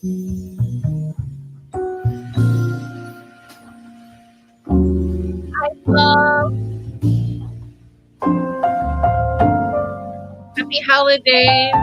Love. Happy holidays.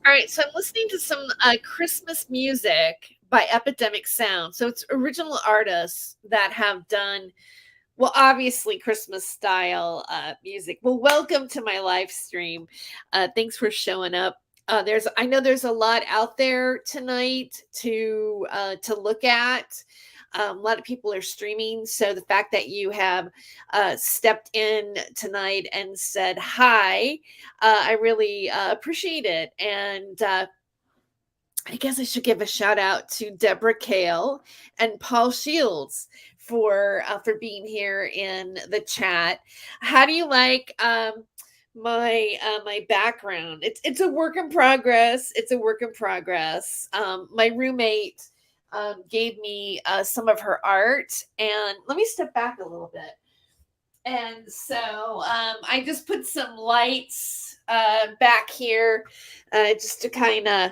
All right, so I'm listening to some Christmas music by Epidemic Sound. So it's original artists that have done, well, obviously Christmas style music. Well, welcome to my live stream. Thanks for showing up. I know there's a lot out there tonight to look at. A lot of people are streaming, so the fact that you have stepped in tonight and said hi, I really appreciate it. And I guess I should give a shout out to Deborah Kale and Paul Shields for being here in the chat. How do you like my background? It's a work in progress. It's a work in progress. My roommate gave me some of her art, and let me step back a little bit. And so I just put some lights back here just to kind of,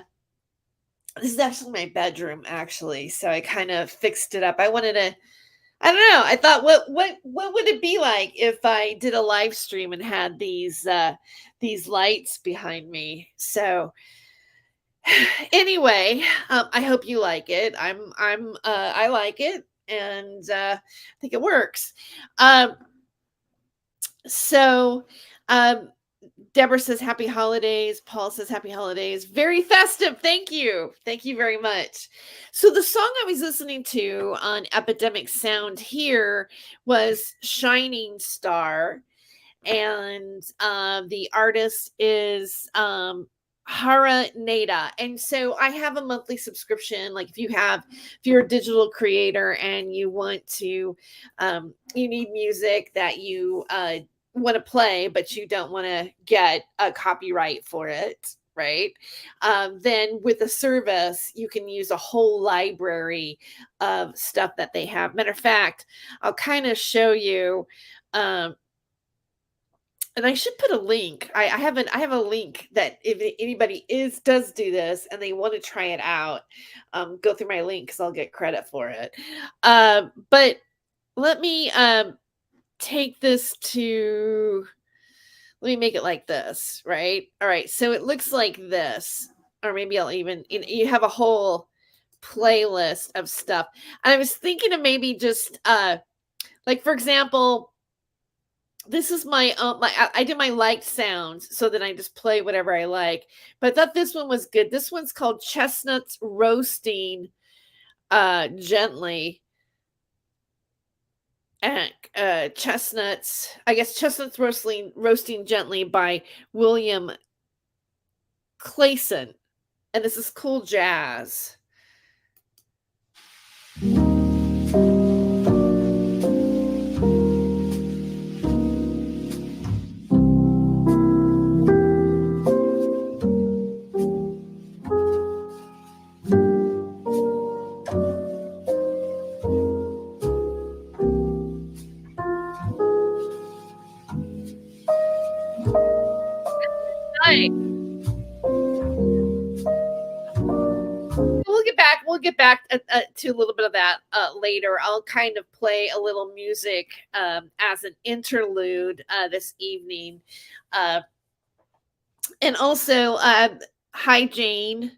this is actually my bedroom actually, so I kind of fixed it up. I wanted to, I don't know, I thought what would it be like if I did a live stream and had these lights behind me. So anyway, I hope you like it. I like it, and I think it works. So um Deborah says happy holidays. Paul says happy holidays. Very festive. Thank you. Thank you very much. So the song I was listening to on Epidemic Sound here was Shining Star. And the artist is Hara Nada. And so I have a monthly subscription. Like if you're a digital creator and you want to, you need music that you want to play, but you don't want to get a copyright for it, right? Then with the service, you can use a whole library of stuff that they have. Matter of fact, I'll kind of show you. And I should put a link. I have a link that if anybody does do this and they want to try it out, go through my link because I'll get credit for it. But let me take this to, let me make it like this, right? All right, so it looks like this, or maybe I'll even, you have a whole playlist of stuff. And I was thinking of maybe just like, for example, this is my I did my liked sounds so that I just play whatever I like. But I thought this one was good. This one's called Chestnuts Roasting Gently. And chestnuts roasting gently by William Clayson. And this is cool jazz. We'll get back we'll get back to a little bit of that later. I'll kind of play a little music as an interlude this evening. And also, hi, Jane.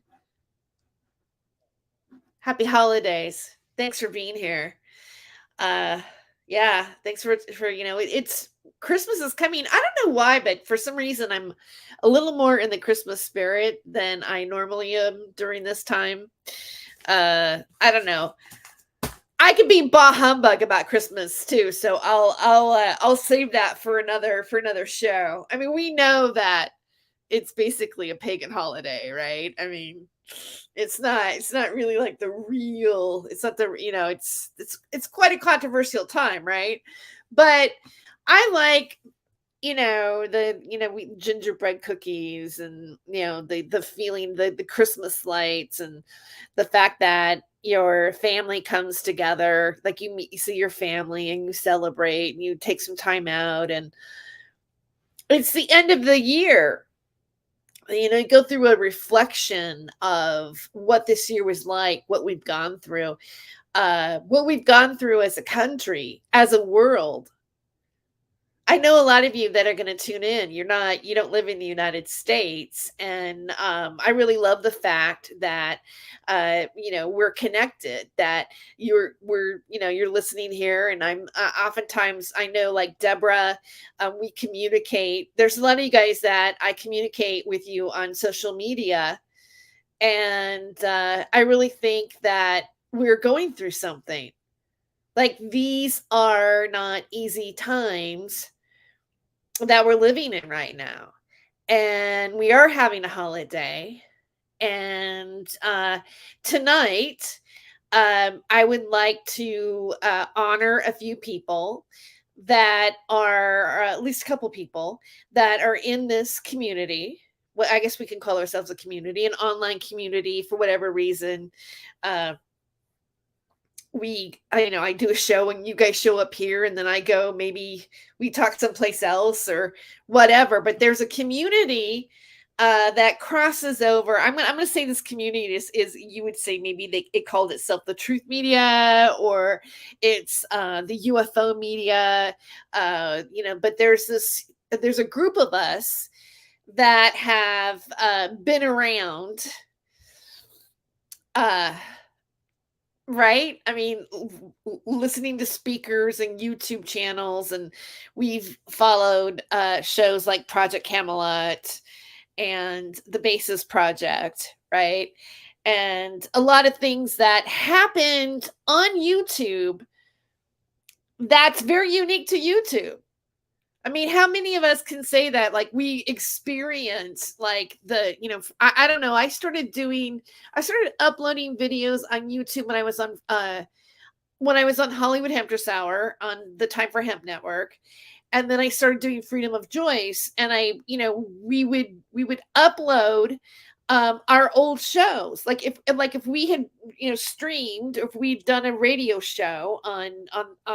Happy holidays. Thanks for being here. Yeah, thanks for it's Christmas is coming. I don't know why, but for some reason I'm a little more in the Christmas spirit than I normally am during this time. I don't know. I could be bah humbug about Christmas too, so I'll save that for another show. I mean, we know that it's basically a pagan holiday, right? I mean, it's not really like the real, it's not the, it's quite a controversial time, right? But I like, we gingerbread cookies, and the feeling, the Christmas lights, and the fact that your family comes together, like you see your family and you celebrate and you take some time out, and it's the end of the year. You go through a reflection of what this year was like, what we've gone through, as a country, as a world. I know a lot of you that are going to tune in. You don't live in the United States. And I really love the fact that, we're connected, that you're listening here. And I'm oftentimes, I know, like Deborah, we communicate. There's a lot of you guys that I communicate with you on social media. And I really think that we're going through something. Like, these are not easy times that we're living in right now. And we are having a holiday. And tonight, I would like to honor a few people that are, or at least a couple people that are in this community. Well, I guess we can call ourselves a community, an online community, for whatever reason. I do a show and you guys show up here, and then I go, maybe we talk someplace else or whatever, but there's a community that crosses over. I'm gonna say this community is you would say maybe it called itself the truth media, or it's the UFO media, but there's a group of us that have been around, right? I mean, listening to speakers and YouTube channels, and we've followed shows like Project Camelot and the Basis Project, right? And a lot of things that happened on YouTube that's very unique to YouTube. I mean, how many of us can say that, like, we experience, like, I don't know. I started uploading videos on YouTube when I was on Hollywood Hemp Hour on the Time for Hemp Network. And then I started doing Freedom of Joyce, and we would upload our old shows. Like, if we had streamed, or if we'd done a radio show on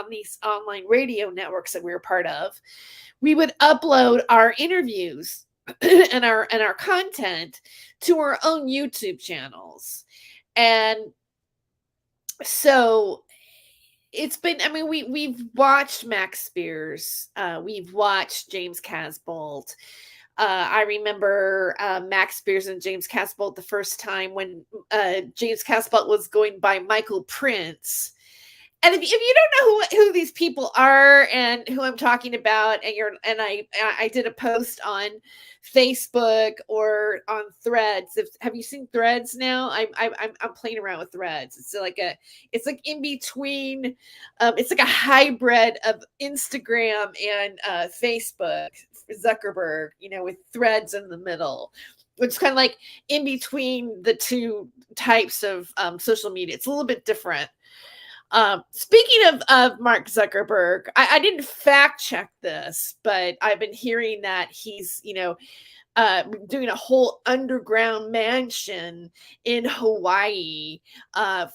these online radio networks that we were part of, we would upload our interviews and our content to our own YouTube channels. And so it's been, I mean, we've watched Max Spiers, we've watched James Casbolt. I remember Max Spiers and James Casbolt the first time when James Casbolt was going by Michael Prince. And if you don't know who these people are and who I'm talking about, and I did a post on Facebook or on Threads. Have you seen Threads now? I'm playing around with Threads. It's like in between. It's like a hybrid of Instagram and Facebook. Zuckerberg, with Threads in the middle. It's kind of like in between the two types of social media. It's a little bit different. Speaking of Mark Zuckerberg, I didn't fact check this, but I've been hearing that he's, doing a whole underground mansion in Hawaii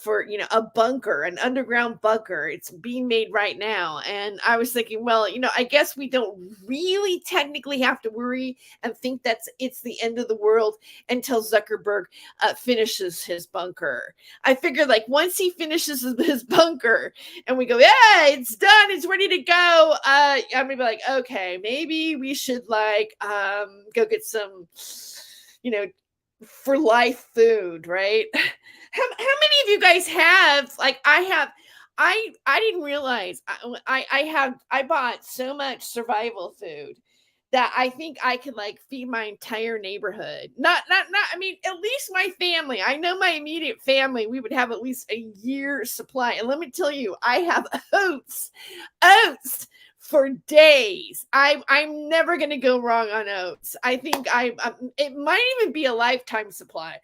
for, you know, a bunker, an underground bunker. It's being made right now. And I was thinking, well, you know, I guess we don't really technically have to worry and think it's the end of the world until Zuckerberg finishes his bunker. I figured like once he finishes his bunker and we go, yeah, it's done, it's ready to go. I'm gonna be like, okay, maybe we should like go get some, you know, for life food, right? How many of you guys have like I have? I didn't realize I bought so much survival food that I think I could like feed my entire neighborhood. Not I mean, at least my family. I know my immediate family, we would have at least a year's supply. And let me tell you, I have oats for days. I'm never going to go wrong on oats. I think it might even be a lifetime supply.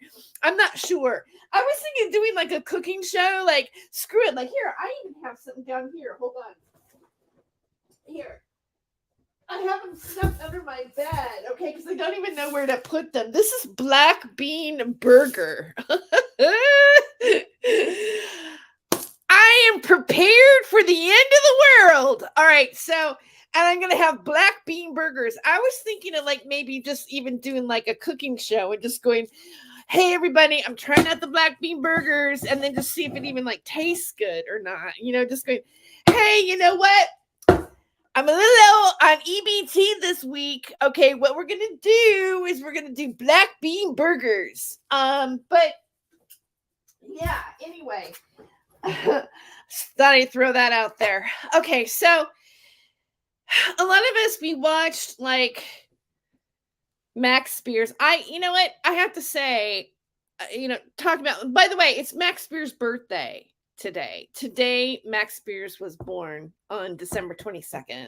I'm not sure. I was thinking of doing like a cooking show, like screw it. Like here, I even have something down here. Hold on. Here. I have them stuffed under my bed, okay, because I don't even know where to put them. This is black bean burger. I am prepared for the end of the world. All right, so, and I'm going to have black bean burgers. I was thinking of like maybe just even doing like a cooking show and just going, hey, everybody, I'm trying out the black bean burgers, and then just see if it even like tastes good or not. You know, just going, hey, you know what? I'm a little low on EBT this week. Okay, what we're gonna do is we're gonna do black bean burgers. But yeah, anyway. Thought I'd throw that out there. Okay, so a lot of us, we watched like Max Spiers. You know what? I have to say, you know, talk about, by the way, it's Max Spiers' birthday today. Today, Max Spiers was born on December 22nd.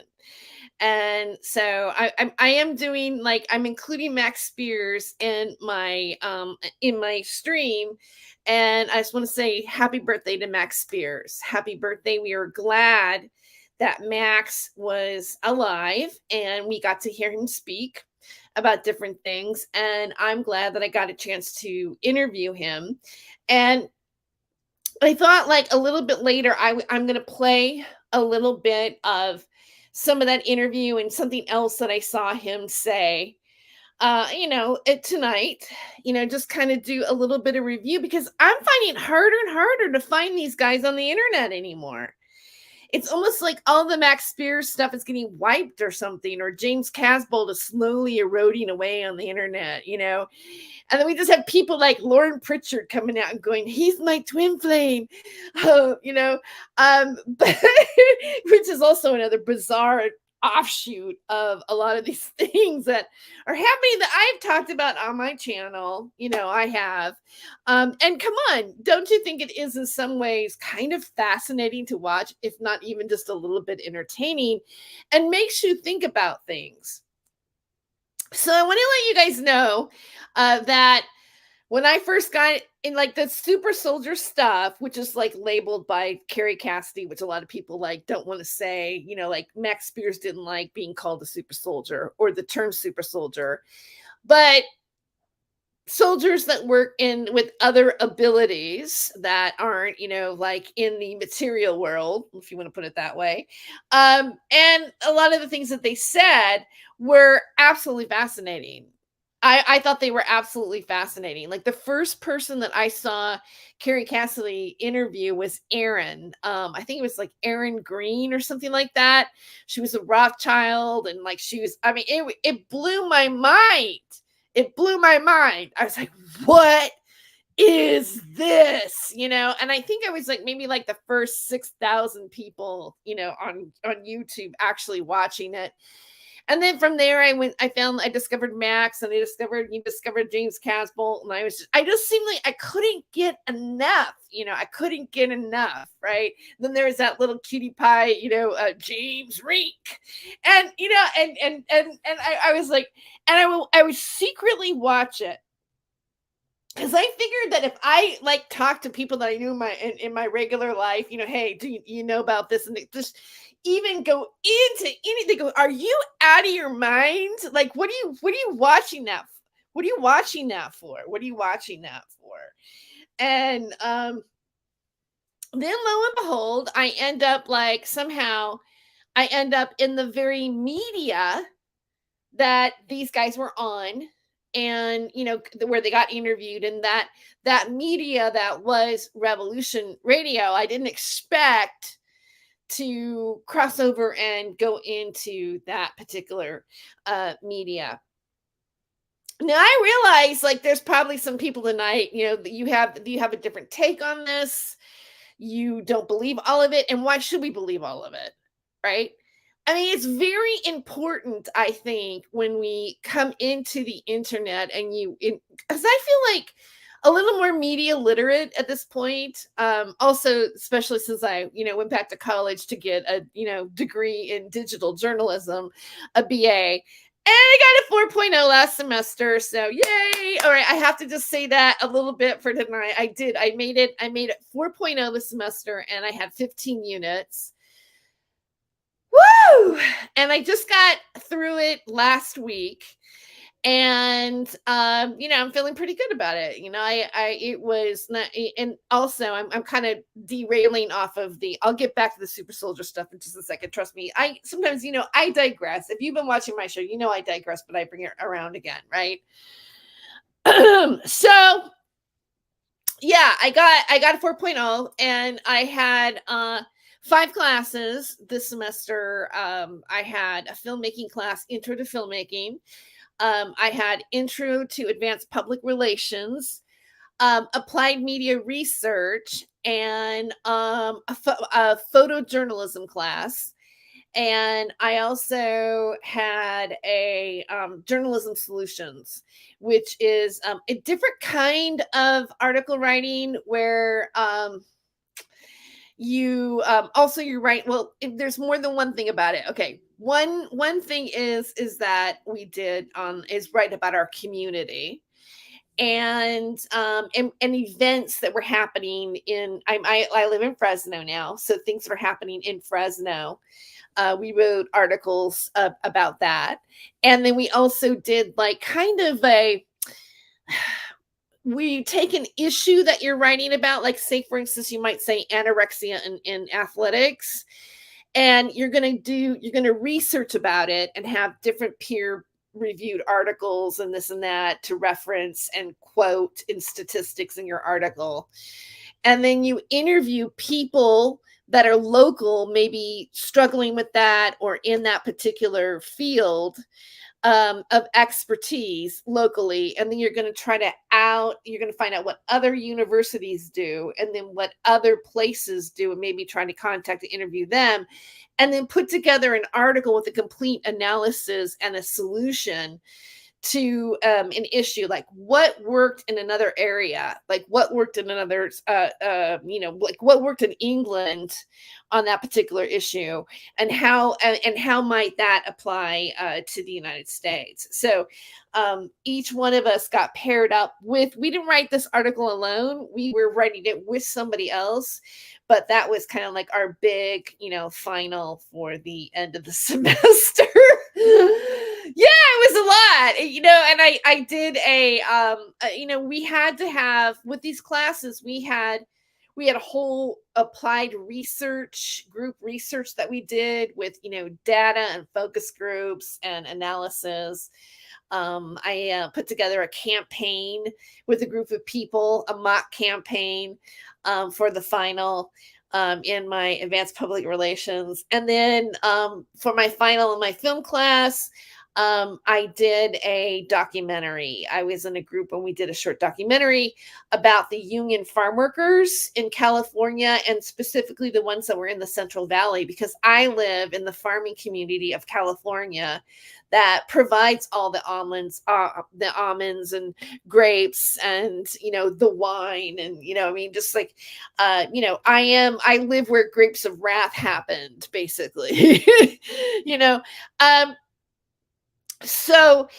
And so I am doing like, I'm including Max Spiers in my stream. And I just want to say happy birthday to Max Spiers. Happy birthday. We are glad that Max was alive and we got to hear him speak about different things. And I'm glad that I got a chance to interview him. And I thought like a little bit later, I'm going to play a little bit of some of that interview and something else that I saw him say, you know, tonight, you know, just kind of do a little bit of review because I'm finding it harder and harder to find these guys on the internet anymore. It's almost like all the Max Spiers stuff is getting wiped or something, or James Casbolt is slowly eroding away on the internet, you know? And then we just have people like Lauren Pritchard coming out and going, he's my twin flame, you know, but, which is also another bizarre offshoot of a lot of these things that are happening that I've talked about on my channel. You know, I have. And come on, don't you think it is in some ways kind of fascinating to watch, if not even just a little bit entertaining, and makes you think about things? So I want to let you guys know that when I first got in like the super soldier stuff, which is like labeled by Carrie Cassidy, which a lot of people like don't want to say, you know, like Max Spiers didn't like being called a super soldier or the term super soldier, but soldiers that work in with other abilities that aren't, you know, like in the material world, if you want to put it that way. And a lot of the things that they said were absolutely fascinating. I thought they were absolutely fascinating. Like the first person that I saw Carrie Cassidy interview was Erin. I think it was like Erin Green or something like that. She was a Rothschild, and like she was, I mean, it blew my mind. It blew my mind. I was like, what is this? You know, and I think I was like maybe like the first 6,000 people, you know, on YouTube actually watching it. And then from there, I discovered Max, and you discovered James Casbolt, and I just seemed like I couldn't get enough, you know, I couldn't get enough, right? Then there's that little cutie pie, you know, James Rink, and, you know, and I was like, and I would secretly watch it because I figured that if I like talk to people that I knew in my regular life, hey, do you know about this? And they just even go into anything. Go, are you out of your mind? Like, what are you watching that? What are you watching that for? What are you watching that for? And then lo and behold, I end up in the very media that these guys were on, and where they got interviewed, and that media that was Revolution Radio. I didn't expect to cross over and go into that particular media. Now I realize, like, there's probably some people tonight, that you have a different take on this. You don't believe all of it, and why should we believe all of it, right? I mean, it's very important, I think, when we come into the internet, and because I feel like a little more media literate at this point. Also, especially since I, went back to college to get a, degree in digital journalism, a BA. And I got a 4.0 last semester. So yay. All right. I have to just say that a little bit for tonight. I did. I made it 4.0 this semester, and I had 15 units. Woo! And I just got through it last week. And I'm feeling pretty good about it. It was not, and also I'm kind of derailing off of I'll get back to the super soldier stuff in just a second. Trust me. I sometimes, I digress. If you've been watching my show, I digress, but I bring it around again, right? So yeah, I got a 4.0, and I had 5 classes this semester. I had a filmmaking class, intro to filmmaking. I had intro to advanced public relations, applied media research, and a photojournalism class. And I also had a journalism solutions, which is a different kind of article writing, where you're right. Well, there's more than one thing about it. Okay, one thing is that we did is write about our community, and events that were happening I live in Fresno now, so things that are happening in Fresno. We wrote articles about that, and then we also did like kind of we take an issue that you're writing about, like, say, for instance, you might say anorexia in athletics, and you're going to research about it and have different peer reviewed articles and this and that to reference and quote in statistics in your article. And then you interview people that are local, maybe struggling with that or in that particular field of expertise locally. And then you're going to find out what other universities do, and then what other places do, and maybe trying to contact and interview them, and then put together an article with a complete analysis and a solution to an issue, like what worked in another area, like what worked in another like what worked in England on that particular issue, and how might that apply to the United States. So each one of us got paired up with, we didn't write this article alone, we were writing it with somebody else, but that was kind of like our big, final for the end of the semester. Yeah, it was a lot, and I did we had to have, with these classes, we had a whole applied group research that we did with, data and focus groups and analysis. I put together a campaign with a group of people, a mock campaign for the final in my advanced public relations. And then for my final in my film class, I did a documentary. I was in a group and we did a short documentary about the union farm workers in California, and specifically the ones that were in the Central Valley, because I live in the farming community of California that provides all the almonds and grapes and, the wine and, just like, I live where grapes of wrath happened, basically. So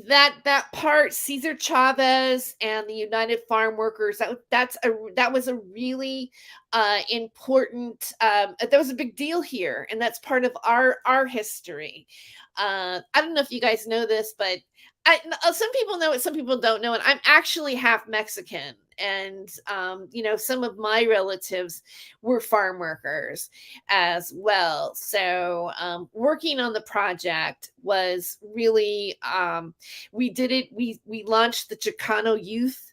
that part, Cesar Chavez and the United Farm Workers, that was a really important, that was a big deal here, and that's part of our history. I don't know if you guys know this, but some people know it, some people don't know it. I'm actually half Mexican, and some of my relatives were farm workers as well. So working on the project was really, we did it. We launched the Chicano Youth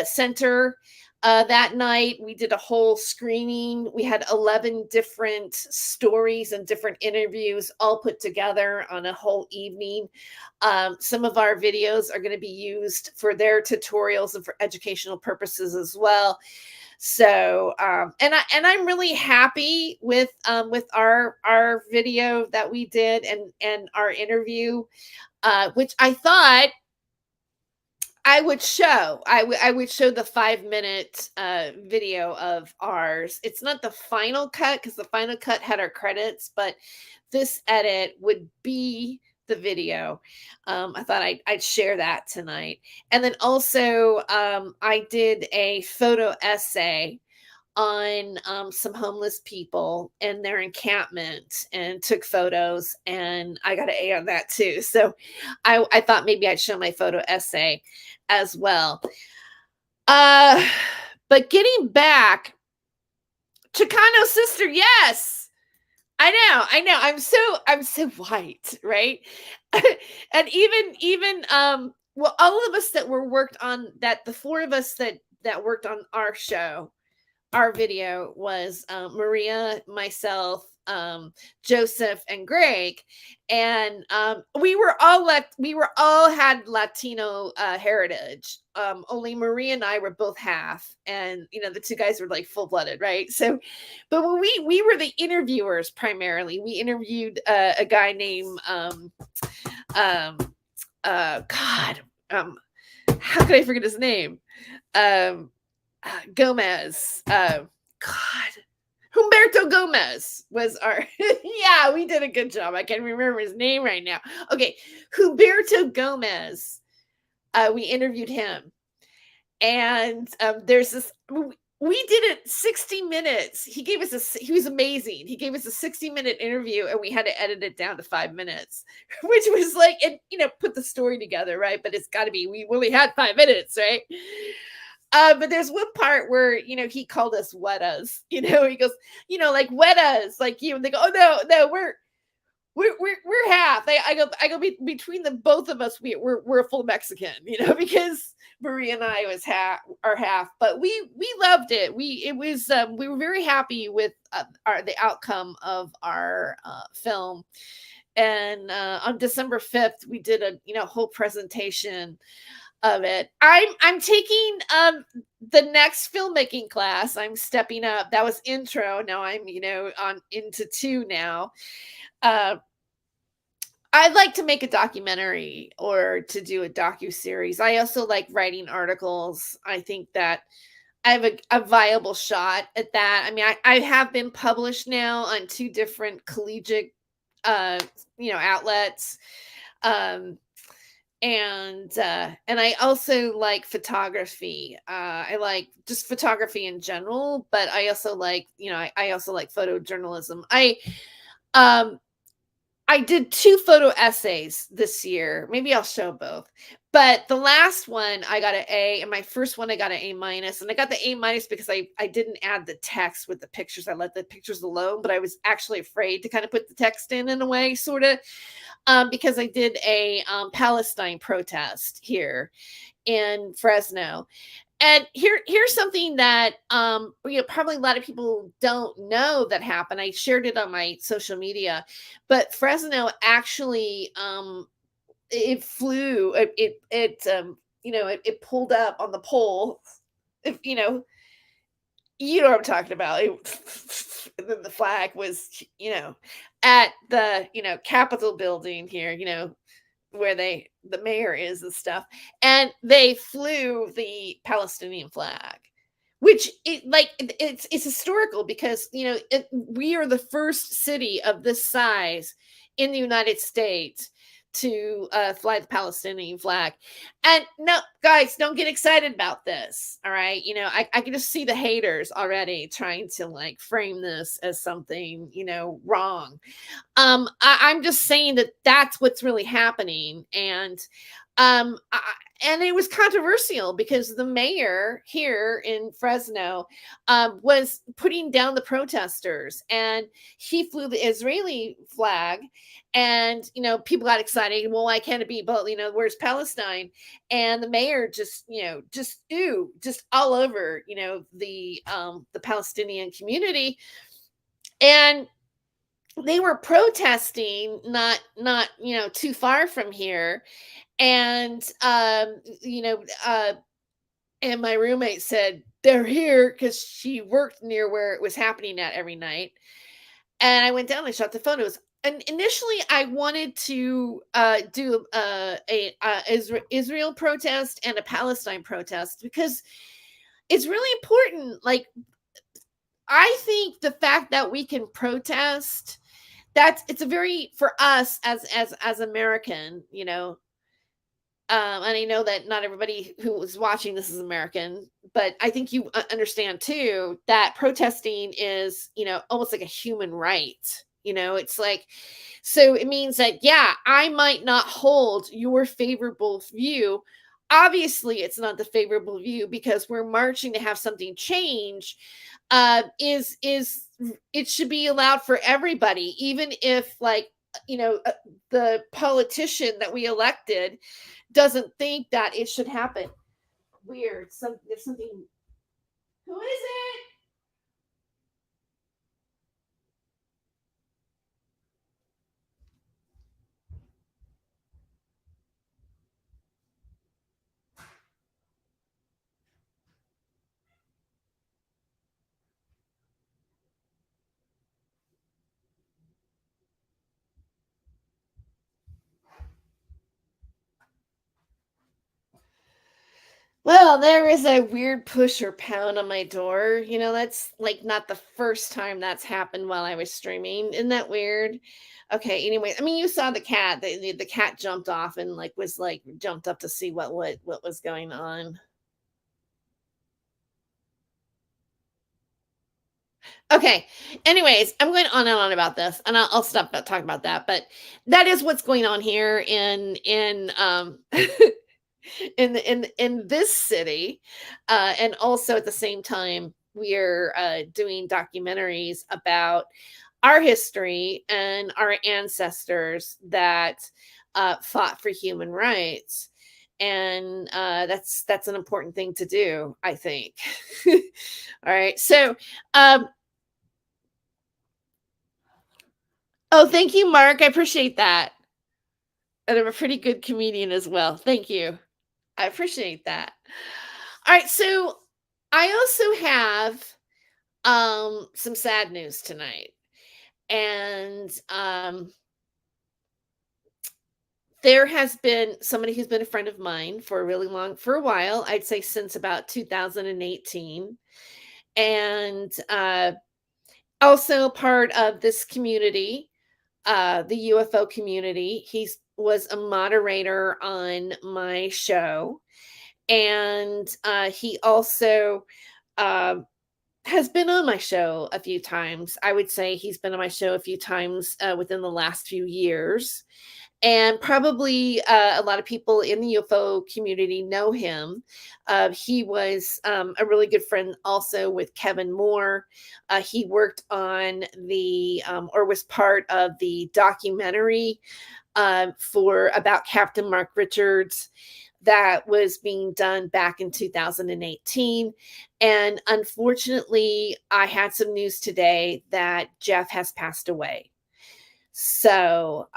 Center. That night, we did a whole screening. We had 11 different stories and different interviews all put together on a whole evening. Some of our videos are going to be used for their tutorials and for educational purposes as well. So, and I'm really happy with our video that we did, and our interview, which I thought I would show. I would show the 5-minute video of ours. It's not the final cut, because the final cut had our credits, but this edit would be the video. I thought I'd share that tonight. And then also, I did a photo essay on some homeless people and their encampment, and took photos, and I got an A on that too. So I thought maybe I'd show my photo essay as well. But getting back, Chicano sister, yes. I know. I'm so white, right? And even well, all of us that worked on that, the four of us that worked on our show, our video, was Maria, myself, Joseph, and Greg, and we were all had Latino heritage. Only Maria and I were both half, and the two guys were like full blooded, right? So, but when we were the interviewers primarily. We interviewed a guy named God, how could I forget his name? Gomez. God. Humberto Gomez was our, yeah, we did a good job. I can't remember his name right now. Okay. Humberto Gomez. We interviewed him. And there's this, we did it 60 minutes. He was amazing. He gave us a 60-minute interview, and we had to edit it down to 5 minutes, which was like, and put the story together, right? But it's got to be, we only had 5 minutes, right? But there's one part where, he called us wetas. He goes, like wetas, like you. And they go, oh no, we're half. I go between the both of us, we're a full Mexican, because Maria and I are half. But we loved it. We were very happy with the outcome of our film. And on December 5th, we did a whole presentation of it. I'm taking the next filmmaking class. I'm stepping up. That was intro. Now I'm on into 2 now. I'd like to make a documentary or to do a docu-series. I also like writing articles. I think that I have a viable shot at that. I mean, I have been published now on 2 different collegiate outlets. And I also like photography. I like just photography in general, but I also like, I also like photojournalism. I did 2 photo essays this year. Maybe I'll show both. But the last one I got an A, and my first one I got an A-. And I got the A- because I didn't add the text with the pictures. I let the pictures alone, but I was actually afraid to kind of put the text in a way, sort of, because I did a Palestine protest here in Fresno. And here's something that probably a lot of people don't know that happened. I shared it on my social media, but Fresno actually it flew, it pulled up on the pole. You know what I'm talking about. And then the flag was at the Capitol building here, where the mayor is and stuff, and they flew the Palestinian flag, which it's historical, because we are the first city of this size in the United States to fly the Palestinian flag. And no, guys, don't get excited about this. All right. I can just see the haters already trying to like frame this as something, wrong. I'm just saying that that's what's really happening. And it was controversial because the mayor here in Fresno was putting down the protesters, and he flew the Israeli flag, and people got excited. Well, why can't it be both? Where's Palestine? And the mayor just all over the Palestinian community, and they were protesting not too far from here. And and my roommate said they're here because she worked near where it was happening at every night. And I went down and shot the photos. And initially, I wanted to do Israel protest and a Palestine protest because it's really important. Like, I think the fact that we can protest, it's a very, for us as American, and I know that not everybody who is watching this is American, but I think you understand too that protesting is, almost like a human right. It's like, so it means that, yeah, I might not hold your favorable view. Obviously, it's not the favorable view because we're marching to have something change. Is it should be allowed for everybody, even if like, the politician that we elected doesn't think that it should happen. Weird. There's something. Who is it? Well, there is a weird push or pound on my door. That's like not the first time that's happened while I was streaming. Isn't that weird? Okay, anyway, I mean, you saw the cat. The cat jumped off and like was like jumped up to see what was going on. Okay. Anyways, I'm going on and on about this, and I'll stop talking about that. But that is what's going on here in in this city, and also at the same time we're doing documentaries about our history and our ancestors that fought for human rights. And that's an important thing to do, I think. All right, so um oh, thank you, Mark. I appreciate that. And I'm a pretty good comedian as well. Thank you. I appreciate that. All right, so I also have some sad news tonight. And there has been somebody who's been a friend of mine for a really for a while, I'd say since about 2018. And also part of this community, the UFO community. He was a moderator on my show, and he also uh, has been on my show a few times. I would say he's been on my show a few times within the last few years. And probably a lot of people in the UFO community know him. He was a really good friend also with Kevin Moore. He worked on or was part of the documentary for about Captain Mark Richards that was being done back in 2018. And unfortunately, I had some news today that Jeff has passed away. So,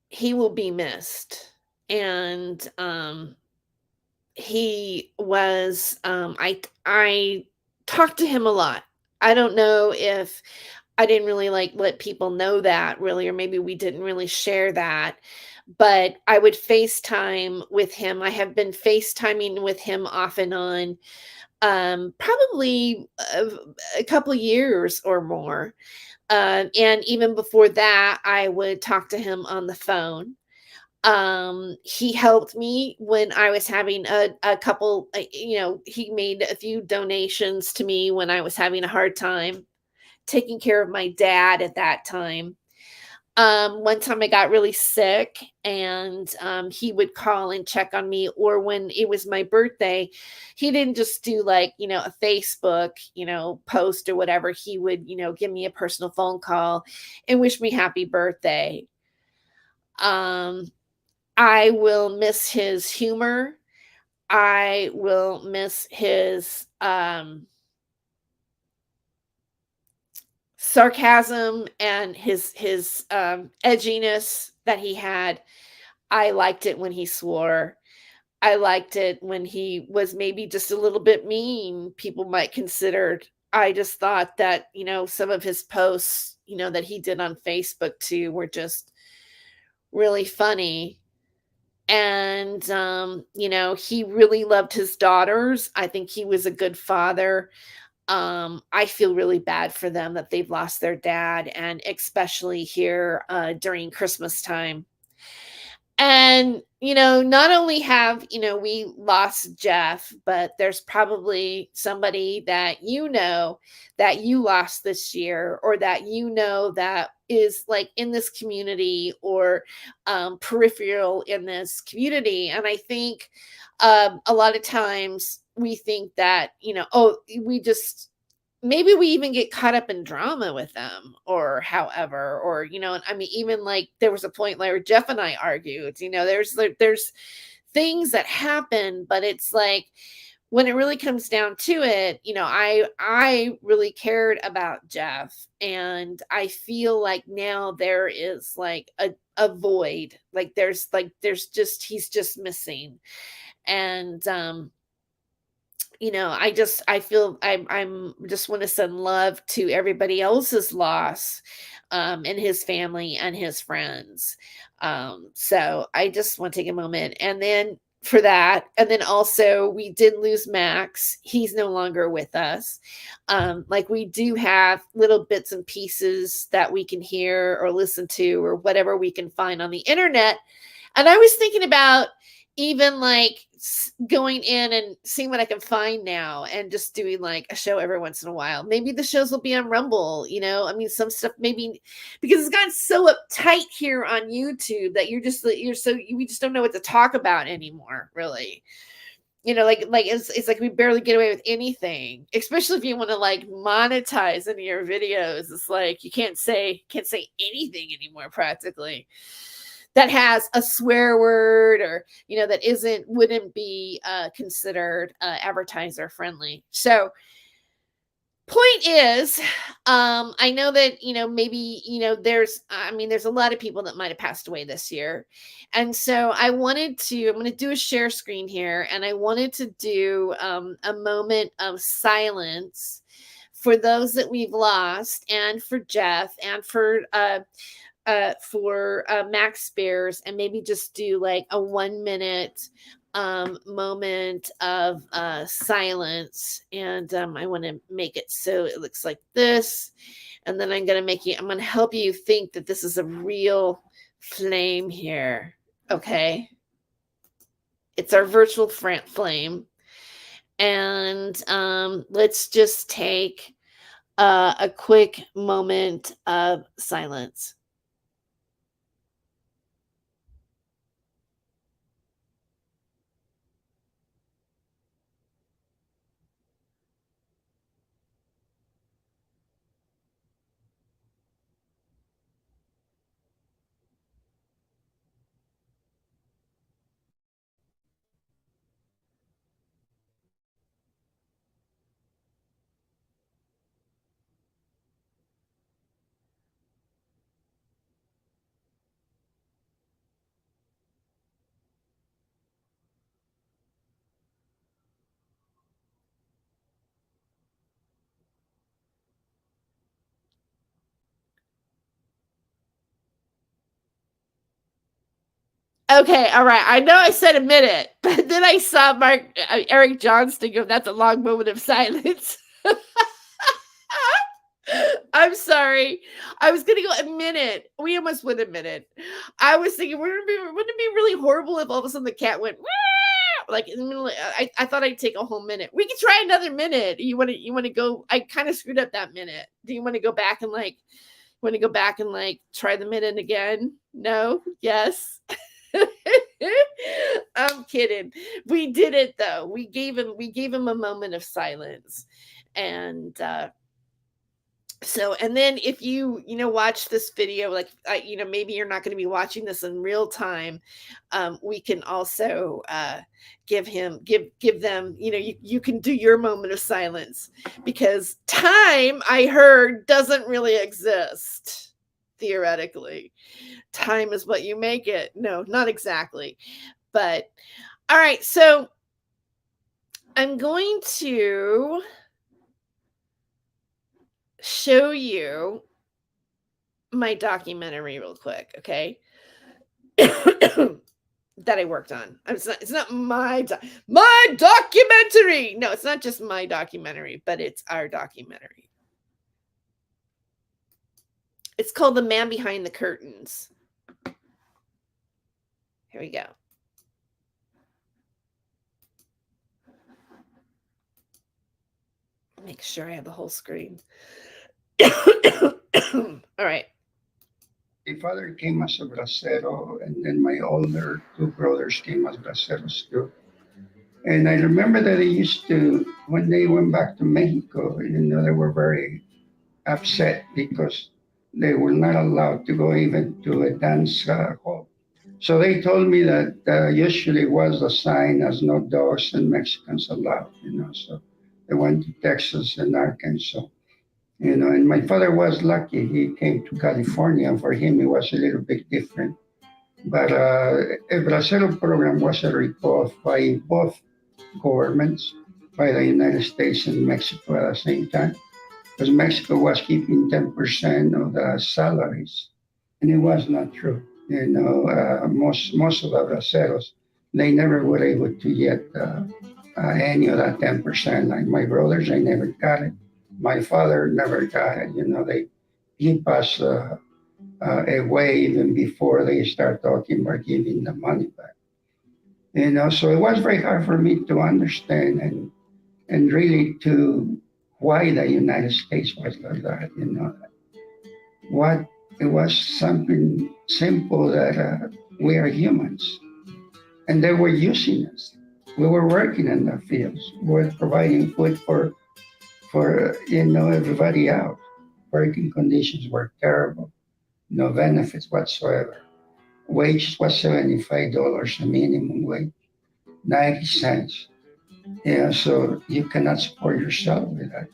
he will be missed. And he was I talked to him a lot. I don't know if I didn't really like let people know that really, or maybe we didn't really share that. but I would FaceTime with him. I have been FaceTiming with him off and on, probably a couple years or more. And even before that, I would talk to him on the phone. He helped me when I was having a couple, he made a few donations to me when I was having a hard time taking care of my dad at that time. One time I got really sick and he would call and check on me, or when it was my birthday, he didn't just do like, a Facebook, post or whatever. He would, give me a personal phone call and wish me happy birthday. Um, I will miss his humor. I will miss his sarcasm and his edginess that he had. I liked it when he swore. I liked it when he was maybe just a little bit mean, people might consider. I just thought that, some of his posts, that he did on Facebook too were just really funny. And he really loved his daughters. I think he was a good father. I feel really bad for them that they've lost their dad, and especially here during Christmas time. And, not only have, we lost Jeff, but there's probably somebody that you lost this year, or that that is like in this community, or peripheral in this community. And I think a lot of times we think that, oh, we just maybe we even get caught up in drama with them, or however, or and I mean, even like there was a point where Jeff and I argued. There's things that happen, but it's like when it really comes down to it, I really cared about Jeff, and I feel like now there is like a void, like there's just he's just missing. And I feel I'm just want to send love to everybody else's loss, and his family and his friends. So I just want to take a moment and then for that. And then also we did lose Max. He's no longer with us. Like we do have little bits and pieces that we can hear or listen to, or whatever we can find on the internet. And I was thinking about even like going in and seeing what I can find now, and just doing like a show every once in a while. Maybe the shows will be on Rumble, I mean, some stuff maybe, because it's gotten so uptight here on YouTube that we just don't know what to talk about anymore, really. Like it's like we barely get away with anything, especially if you want to like monetize any of your videos. It's like you can't say anything anymore practically that has a swear word, or that wouldn't be considered advertiser friendly. So point is, I know that maybe there's a lot of people that might have passed away this year. And so I'm going to do a share screen here, and I wanted to do a moment of silence for those that we've lost, and for Jeff, and for Max Spiers, and maybe just do like a 1 minute moment of silence. And I want to make it so it looks like this. And then I'm going to help you think that this is a real flame here. Okay. It's our virtual flame. And let's just take a quick moment of silence. Okay, all right. I know I said a minute, but then I saw Eric Johnston go, that's a long moment of silence. I'm sorry. I was gonna go a minute. We almost went a minute. I was thinking, wouldn't it be really horrible if all of a sudden the cat went like in the middle? I thought I'd take a whole minute. We could try another minute. You want to go? I kind of screwed up that minute. Do you want to go back and try the minute again? No. Yes. I'm kidding. We did it though. We gave him a moment of silence, and so, and then if you watch this video, like maybe you're not going to be watching this in real time, we can also give them, you can do your moment of silence, because time, I heard, doesn't really exist theoretically. Time is what you make it. No, not exactly. But all right, so I'm going to show you my documentary real quick, okay? That I worked on. It's not my documentary. No, it's not just my documentary, but it's our documentary. It's called The Man Behind the Curtains. Here we go. Make sure I have the whole screen. All right. My father came as a bracero, and then my older two brothers came as braceros too. And I remember that they used to, when they went back to Mexico, they were very upset because they were not allowed to go even to a dance hall. So they told me that usually was a sign as no dogs and Mexicans allowed, So they went to Texas and Arkansas. And my father was lucky. He came to California, and for him it was a little bit different. But a Bracero program was a ripoff by both governments, by the United States and Mexico at the same time, because Mexico was keeping 10% of the salaries, and it was not true. Most of the Braceros, they never were able to get any of that 10%. Like my brothers, they never got it. My father never got it. He passed away even before they start talking about giving the money back. So it was very hard for me to understand and really to why the United States was like that. What it was something simple that we are humans, and they were using us. We were working in the fields. We were providing food for everybody else. Working conditions were terrible, no benefits whatsoever. Wage was $75 a minimum wage, 90 cents. So you cannot support yourself with that.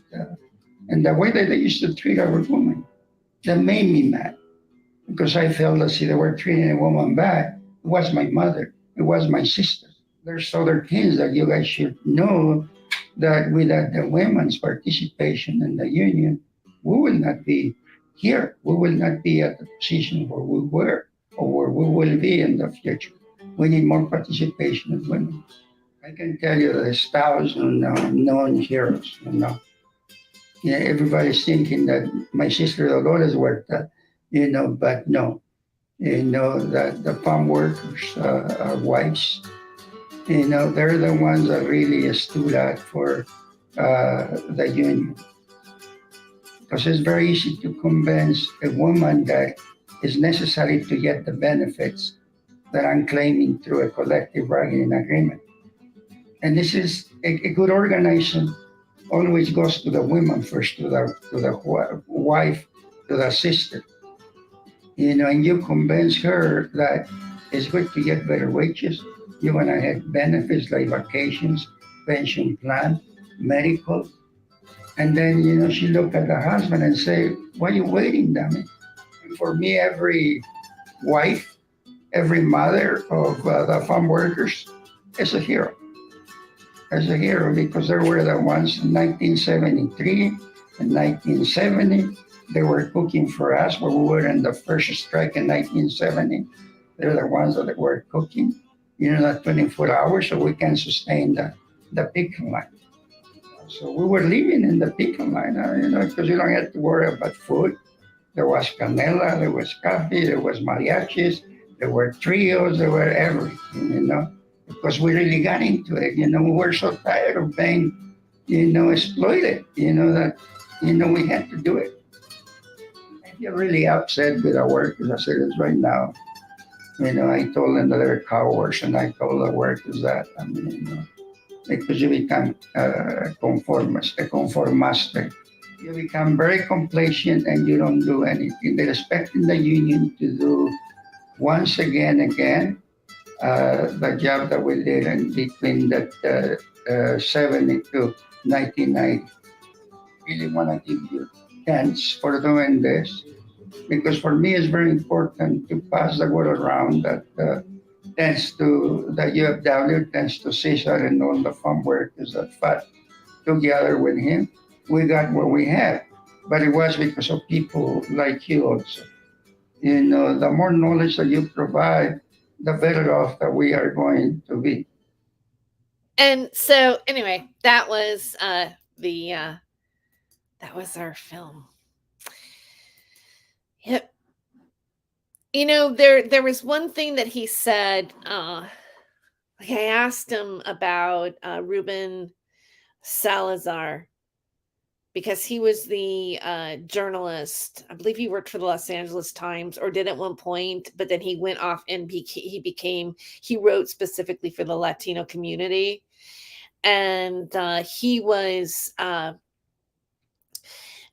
And the way that they used to treat our women, that made me mad, because I felt as if they were treating a woman bad. It was my mother. It was my sister. There's other things that you guys should know, that without the women's participation in the union, we will not be here. We will not be at the position where we were or where we will be in the future. We need more participation of women. I can tell you there's thousands of known heroes. Everybody's thinking that my sister Dolores worked that, but no. That the farm workers are wives. They're the ones that really stood out for the union. Because it's very easy to convince a woman that it's necessary to get the benefits that I'm claiming through a collective bargaining agreement. And this is a good organization always goes to the women first, to the wife, to the sister. And you convince her that it's good to get better wages. You're going to have benefits like vacations, pension plan, medical. And then, she look at the husband and say, why are you waiting, dummy? And for me, every wife, every mother of the farm workers is a hero. As a hero, because they were the ones in 1973 and 1970. They were cooking for us when we were in the first strike in 1970. They're the ones that were cooking, that 24 hours, so we can sustain the picking line. So we were living in the picking line, because you don't have to worry about food. There was canela, there was coffee, there was mariachis, there were trios, there were everything, because we really got into it. We were so tired of being, exploited, that, we had to do it. I feel really upset with our workers as it is right now. I told them that they're cowards, and I told the workers that, because you become a conformista. You become very complacent and you don't do anything. They're expecting the union to do once again the job that we did in between that 70 to 1990. Really want to give you thanks for doing this, because for me it's very important to pass the word around that thanks to the UFW, thanks to Cesar and all the farm workers that fought together with him, we got what we have. But it was because of people like you also. The more knowledge that you provide, the better off that we are going to be. And so anyway, that was the that was our film. Yep. There was one thing that he said. Like I asked him about Ruben Salazar, because he was the journalist. I believe he worked for the Los Angeles Times, or did at one point, but then he went off and he wrote specifically for the Latino community. And he was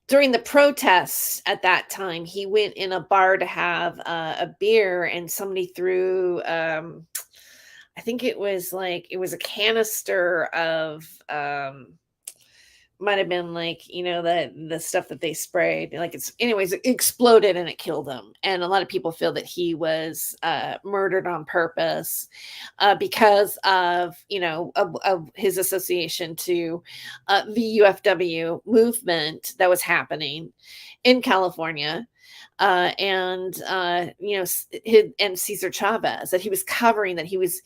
during the protests at that time, he went in a bar to have a beer, and somebody threw I think it was a canister of might have been the stuff that they sprayed, it exploded and it killed him. And a lot of people feel that he was murdered on purpose because of his association to the UFW movement that was happening in California. And Cesar Chavez, that he was covering, that he was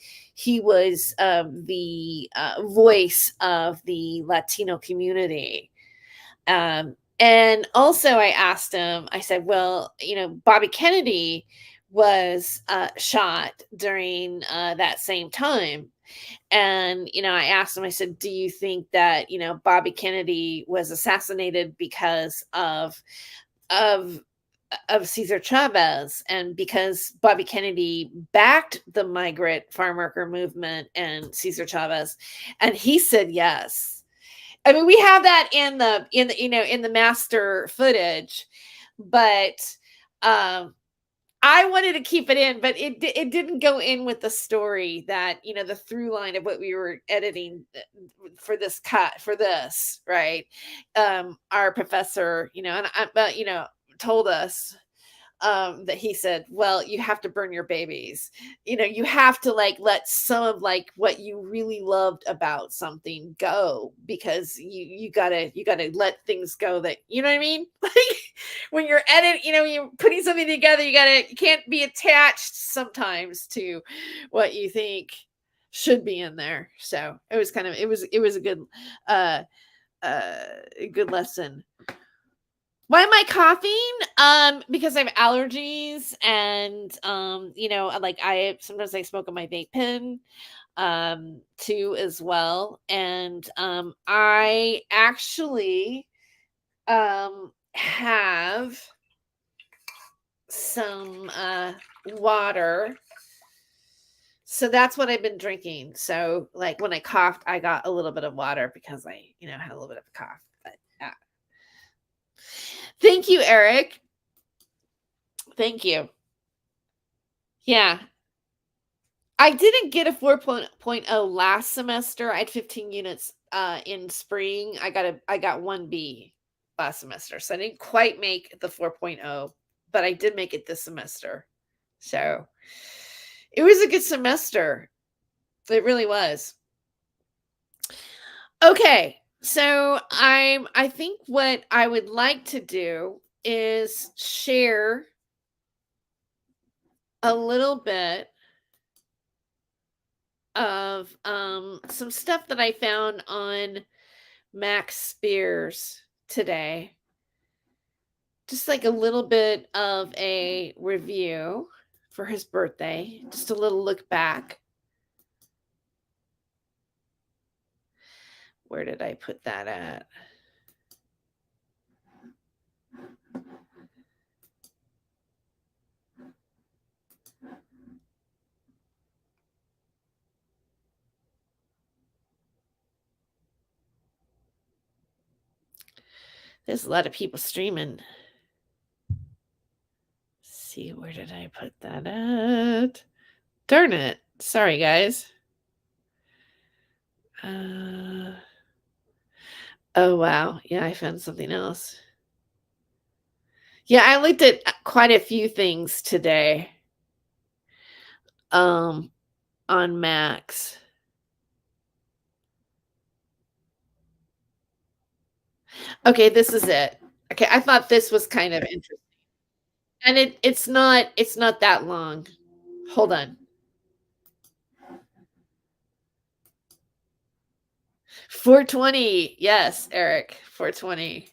the voice of the Latino community. And also I asked him, I said, well, Bobby Kennedy was shot during that same time. And, I asked him, I said, do you think that, Bobby Kennedy was assassinated because of Cesar Chavez, and because Bobby Kennedy backed the migrant farm worker movement and Cesar Chavez? And he said yes. I mean, we have that in the master footage, but I wanted to keep it in, but it didn't go in with the story that, the through line of what we were editing for this right? Our professor, told us that he said, well, you have to burn your babies. You have to let some of what you really loved about something go, because you gotta let things go that, you know what I mean? Like when you're editing, you're putting something together, you can't be attached sometimes to what you think should be in there. So it was a good a good lesson. Why am I coughing? Because I have allergies, and I sometimes I smoke on my vape pen too as well. And I actually have some water. So that's what I've been drinking. So when I coughed, I got a little bit of water because I, had a little bit of a cough. But thank you, Eric. Thank you. Yeah. I didn't get a 4.0 last semester. I had 15 units in spring. I got 1B last semester. So I didn't quite make the 4.0, but I did make it this semester. So it was a good semester. It really was. Okay. So I think what I would like to do is share a little bit of some stuff that I found on Max Spiers today. Just like a little bit of a review for his birthday, just a little look back. Where did I put that at? There's a lot of people streaming. Let's see, where did I put that at? Darn it. Sorry, guys. Oh, wow. Yeah, I found something else. Yeah, I looked at quite a few things today on Max. Okay, this is it. Okay, I thought this was kind of interesting. And it's not that long. Hold on. 420. Yes, Eric. 420.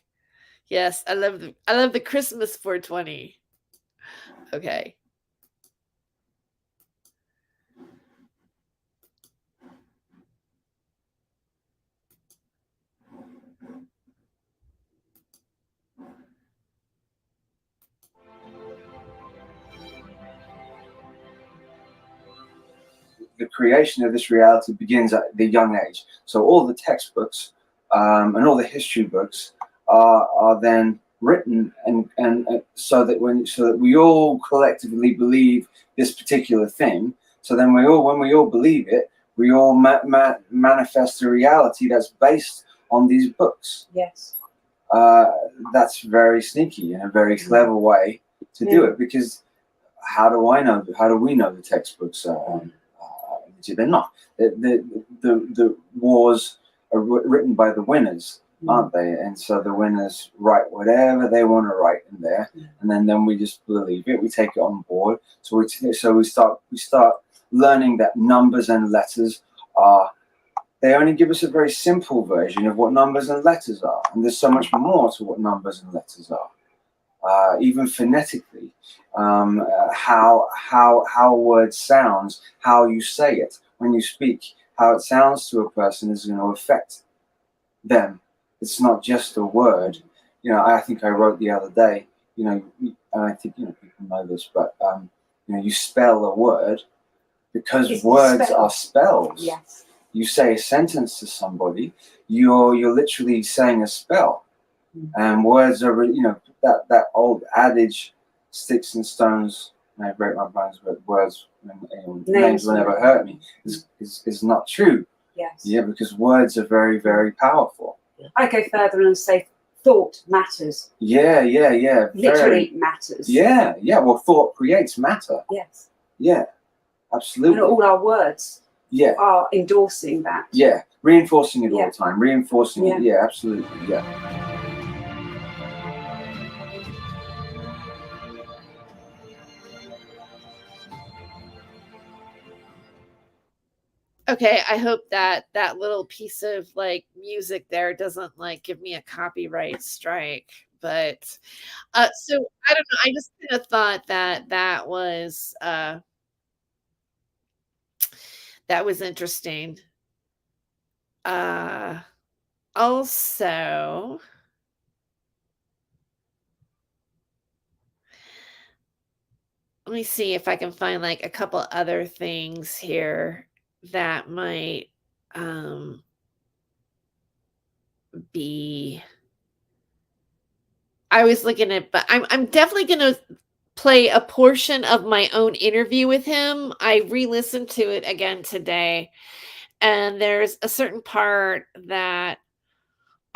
Yes, I love the Christmas 420. Okay. The creation of this reality begins at the young age. So all the textbooks and all the history books are then written and so that we all collectively believe this particular thing. So then when we all believe it, we all manifest a reality that's based on these books. Yes. That's very sneaky and a very clever way to do it, because how do we know the textbooks are they're not. The wars are written by the winners, aren't they? And so the winners write whatever they want to write in there, and then we just believe it. We take it on board. So we start learning that numbers and letters are. They only give us a very simple version of what numbers and letters are, and there's so much more to what numbers and letters are. Even phonetically, how a word sounds, how you say it when you speak, how it sounds to a person is going to affect them. It's not just a word. I think I wrote the other day. And I think people know this, but you spell a word because words are spells. Yes. You say a sentence to somebody, you're literally saying a spell. And words are, that old adage, sticks and stones may break my bones, but words names will never hurt me, is not true. Yes. Yeah, because words are very, very powerful. I go further and say thought matters. Yeah. Literally matters. Yeah. Well, thought creates matter. Yes. Yeah, absolutely. And all our words are endorsing that. Yeah, reinforcing it all the time. Reinforcing it. Yeah, absolutely. Yeah. Okay, I hope that little piece of like music there doesn't like give me a copyright strike. But so I don't know. I just kind of thought that was interesting. Also, let me see if I can find like a couple other things here that might be. I was looking at, but I'm definitely going to play a portion of my own interview with him. I re-listened to it again today, and there's a certain part that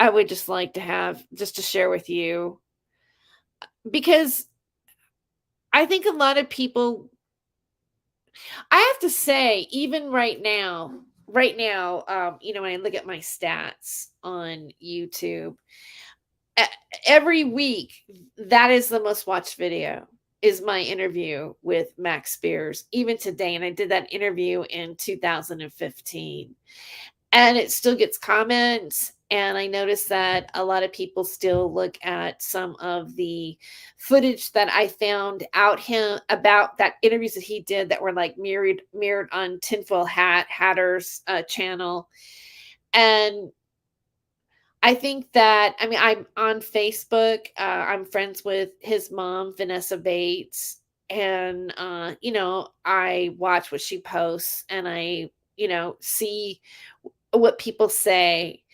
I would just like to have just to share with you, because I think a lot of people, I have to say, even right now, when I look at my stats on YouTube, every week that is the most watched video. is my interview with Max Spiers, even today. And I did that interview in 2015. And it still gets comments. And I noticed that a lot of people still look at some of the footage that I found about that interviews that he did that were like mirrored on Tinfoil Hatter's channel. And I think that, I mean, I'm on Facebook. I'm friends with his mom, Vanessa Bates. And, I watch what she posts, and I, see what people say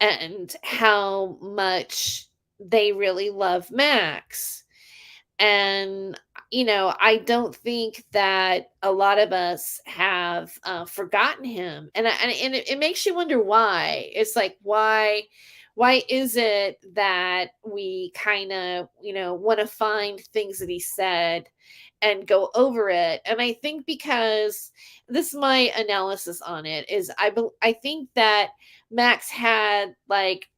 and how much they really love Max. And, I don't think that a lot of us have forgotten him. And it makes you wonder why. It's like, why is it that we kind of, want to find things that he said and go over it? And I think because this is my analysis on it is I think that Max had like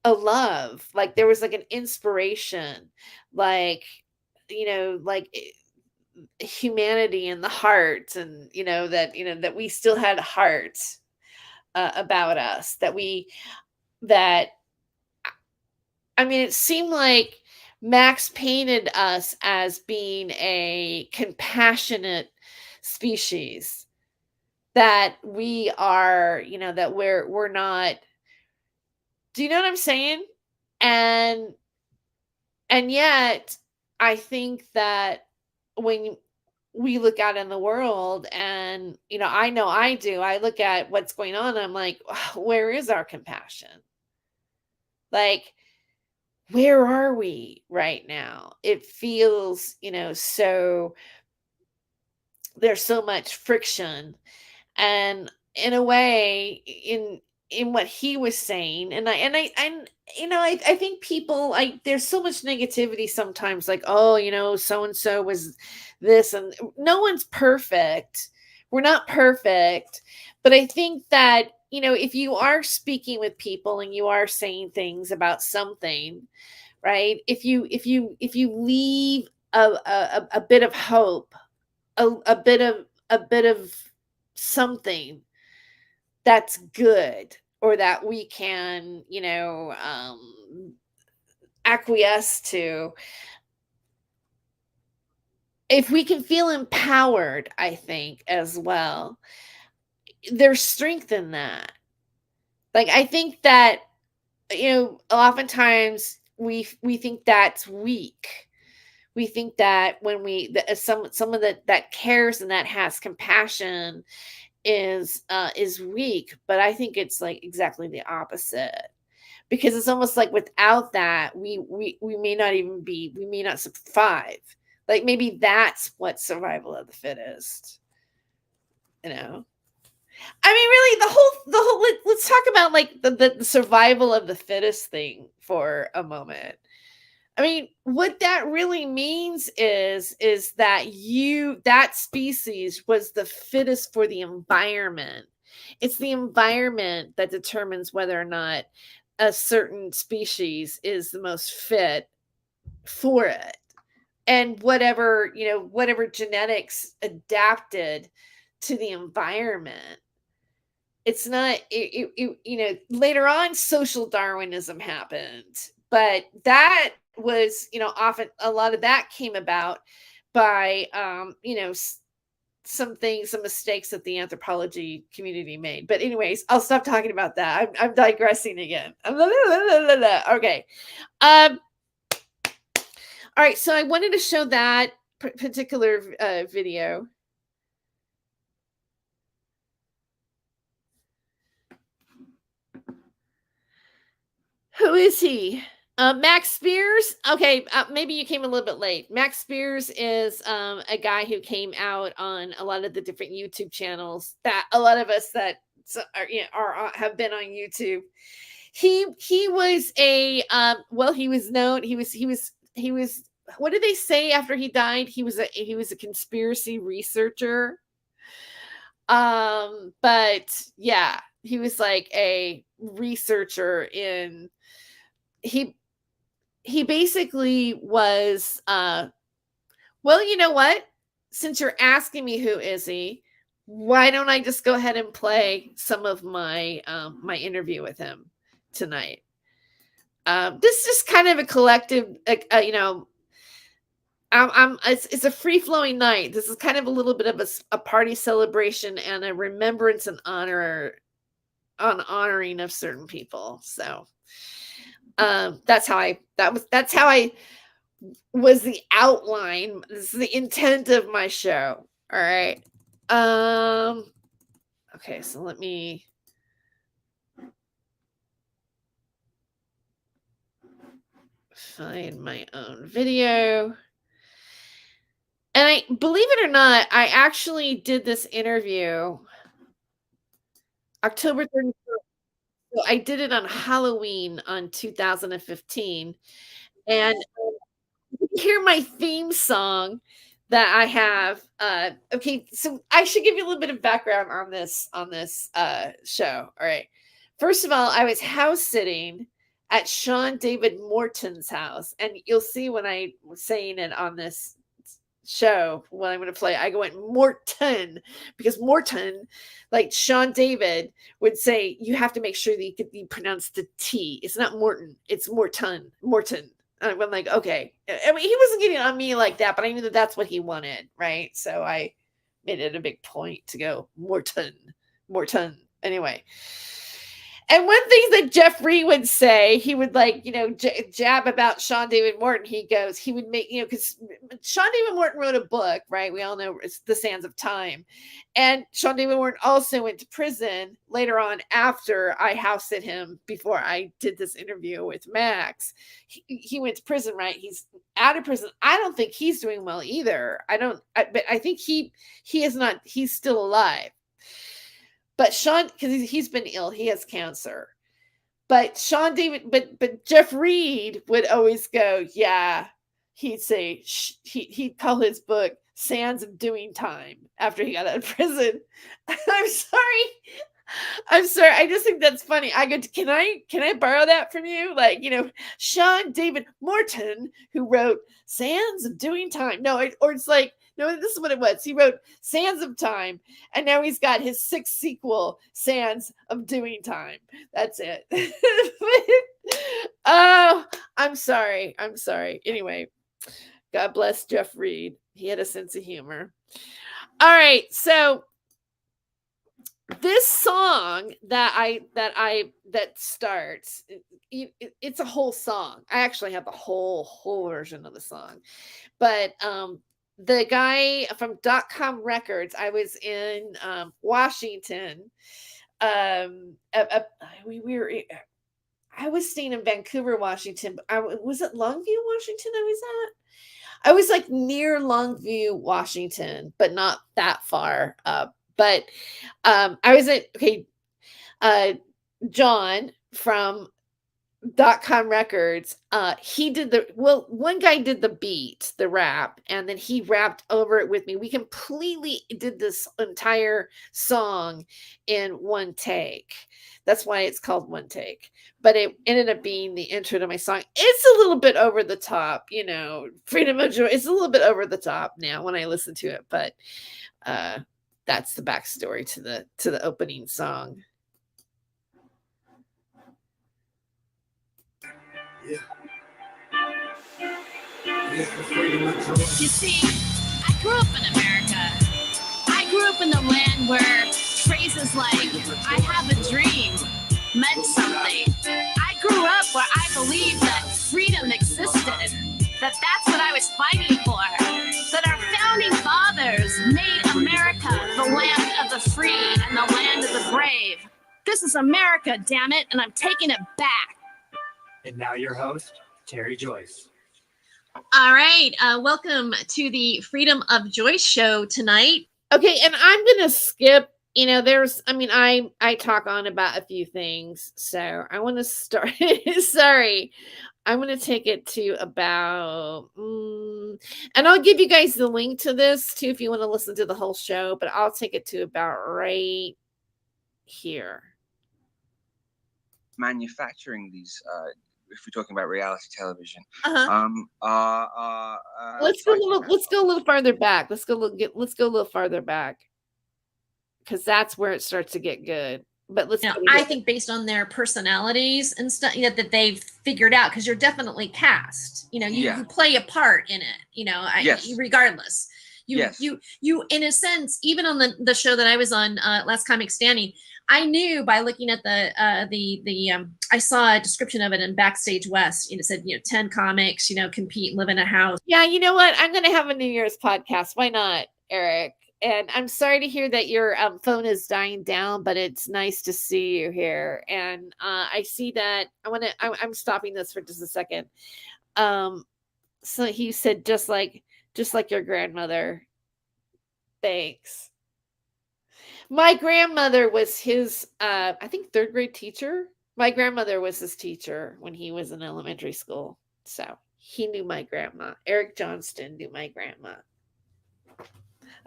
a love, like there was like an inspiration, like, like humanity in the heart, and that we still had a heart about us, that I mean, it seemed like Max painted us as being a compassionate species, that we are, that we're not. Do you know what I'm saying? And yet I think that when we look out in the world, and I know I do, I look at what's going on, and I'm like, where is our compassion? Like, where are we right now? It feels, so there's so much friction. And in a way, in what he was saying, I think people, like, there's so much negativity sometimes, like, oh, so and so was this, and no one's perfect. We're not perfect. But I think that, if you are speaking with people and you are saying things about something, right? If you leave a bit of hope, a bit of something that's good, or that we can, acquiesce to, if we can feel empowered, I think as well, there's strength in that. Like, I think that, oftentimes we think that's weak. We think that when someone that cares and that has compassion is weak, but I think it's like exactly the opposite, because it's almost like without that we may not survive. Like, maybe that's what survival of the fittest, I mean, really, let's talk about like the survival of the fittest thing for a moment. I mean, what that really means is that that species was the fittest for the environment. It's the environment that determines whether or not a certain species is the most fit for it. And whatever genetics adapted to the environment. It's not, later on social Darwinism happened, but that was, often a lot of that came about by, some mistakes that the anthropology community made. But anyways, I'll stop talking about that. I'm digressing again. Okay. All right. So I wanted to show that particular video. Who is he? Max Spiers. Okay, maybe you came a little bit late. Max Spiers is a guy who came out on a lot of the different YouTube channels that a lot of us that have been on YouTube. He was a he was known. He was. What did they say after he died? He was a conspiracy researcher. But yeah, he was like a researcher in. He basically was Well, you know what? Since you're asking me who is he, why don't I just go ahead and play some of my my interview with him tonight? This is just kind of a collective, you know. It's a free flowing night. This is kind of a little bit of a party celebration and a remembrance and honoring of certain people. So that's how I was the outline. This is the intent of my show. All right. Okay, so let me find my own video. And I believe it or not, I actually did this interview October 31st. So I did it on Halloween on 2015. And hear my theme song that I have. Okay, so I should give you a little bit of background on this show. All right. First of all, I was house sitting at Sean David Morton's house, and you'll see when I was saying it on this show when I'm going to play, I go in Morton because Morton, like Sean David, would say you have to make sure that you pronounce the T. It's not Morton, it's Morton. And I'm like, okay. I mean, he wasn't getting on me like that, but I knew that that's what he wanted, right? So I made it a big point to go Morton. Anyway. And one thing that Jeff Ree would say, he would like, you know, jab about Sean David Morton. He would make, you know, because Sean David Morton wrote a book, right? We all know it's The Sands of Time. And Sean David Morton also went to prison later on after I house sit him before I did this interview with Max. He went to prison, right? He's out of prison. I don't think he's doing well either. But I think he is not, he's still alive. But Sean, because he's been ill, he has cancer. But Sean David, but Jeff Reed would always go, yeah. He'd say he'd call his book "Sands of Doing Time" after he got out of prison. I'm sorry. I just think that's funny. I go, can I borrow that from you? Like, you know, Sean David Morton, who wrote "Sands of Doing Time." No, or it's like. No, this is what it was. He wrote Sands of Time, and now he's got his 6th sequel, Sands of Doing Time. That's it. Oh, I'm sorry. Anyway, God bless Jeff Reed. He had a sense of humor. All right, so this song that starts, it's a whole song. I actually have the whole version of the song, but the guy from .com Records, I was in Washington. I was staying in Vancouver, Washington. Was it Longview, Washington? I was like near Longview, Washington, but not that far up. But I was at John from .com Records, he did one guy did the beat, the rap, and then he rapped over it with me. We completely did this entire song in one take. That's why it's called One Take. But it ended up being the intro to my song. It's a little bit over the top, you know, Freedom of Joy. It's a little bit over the top now when I listen to it, but that's the backstory to the opening song. Yeah. You see, I grew up in America. I grew up in the land where phrases like, I have a dream, meant something. I grew up where I believed that freedom existed, that that's what I was fighting for, that our founding fathers made America the land of the free and the land of the brave. This is America, damn it, and I'm taking it back. And now your host, Terry Joyce. All right. Welcome to the Freedom of Joyce show tonight. Okay. And I'm going to skip, you know, I talk on about a few things. So I want to start. Sorry. I'm going to take it to about, and I'll give you guys the link to this too, if you want to listen to the whole show, but I'll take it to about right here. Manufacturing these if we're talking about reality television, Let's go a little farther back. Let's go a little farther back, because that's where it starts to get good. But let's. I think based on their personalities and stuff, that they've figured out, because you're definitely cast. You play a part in it. Regardless. You in a sense, even on the show that I was on, Last Comic Standing, I knew by looking at I saw a description of it in Backstage West. It said 10 comics compete and live in a house. Yeah, you know what? I'm going to have a New Year's podcast. Why not, Eric? And I'm sorry to hear that your phone is dying down, but it's nice to see you here. And I see that I'm stopping this for just a second. So he said, just like your grandmother. Thanks. My grandmother was his, I think, 3rd grade teacher. My grandmother was his teacher when he was in elementary school. So he knew my grandma. Eric Johnston knew my grandma.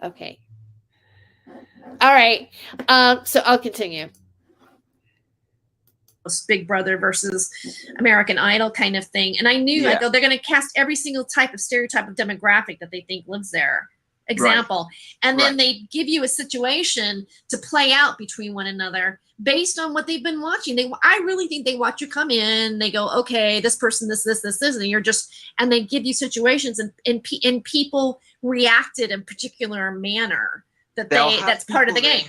Okay. All right. So I'll continue. Big Brother versus American Idol kind of thing. And I knew, I go, they're going to cast every single type of stereotype of demographic that they think lives there. Example. Right. And then they give you a situation to play out between one another based on what they've been watching. I really think they watch you come in, they go, okay, this person, this, and you're just, and they give you situations and people reacted in a particular manner that's part of the game.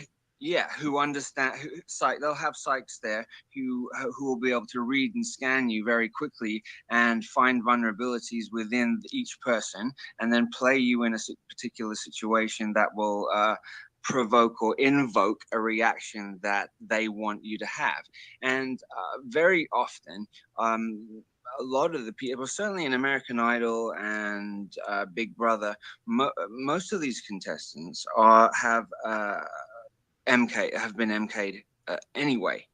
Who understand, they'll have psychs there who will be able to read and scan you very quickly and find vulnerabilities within each person, and then play you in a particular situation that will provoke or invoke a reaction that they want you to have. And very often, a lot of the people, certainly in American Idol and Big Brother, most of these contestants have been MK'd anyway.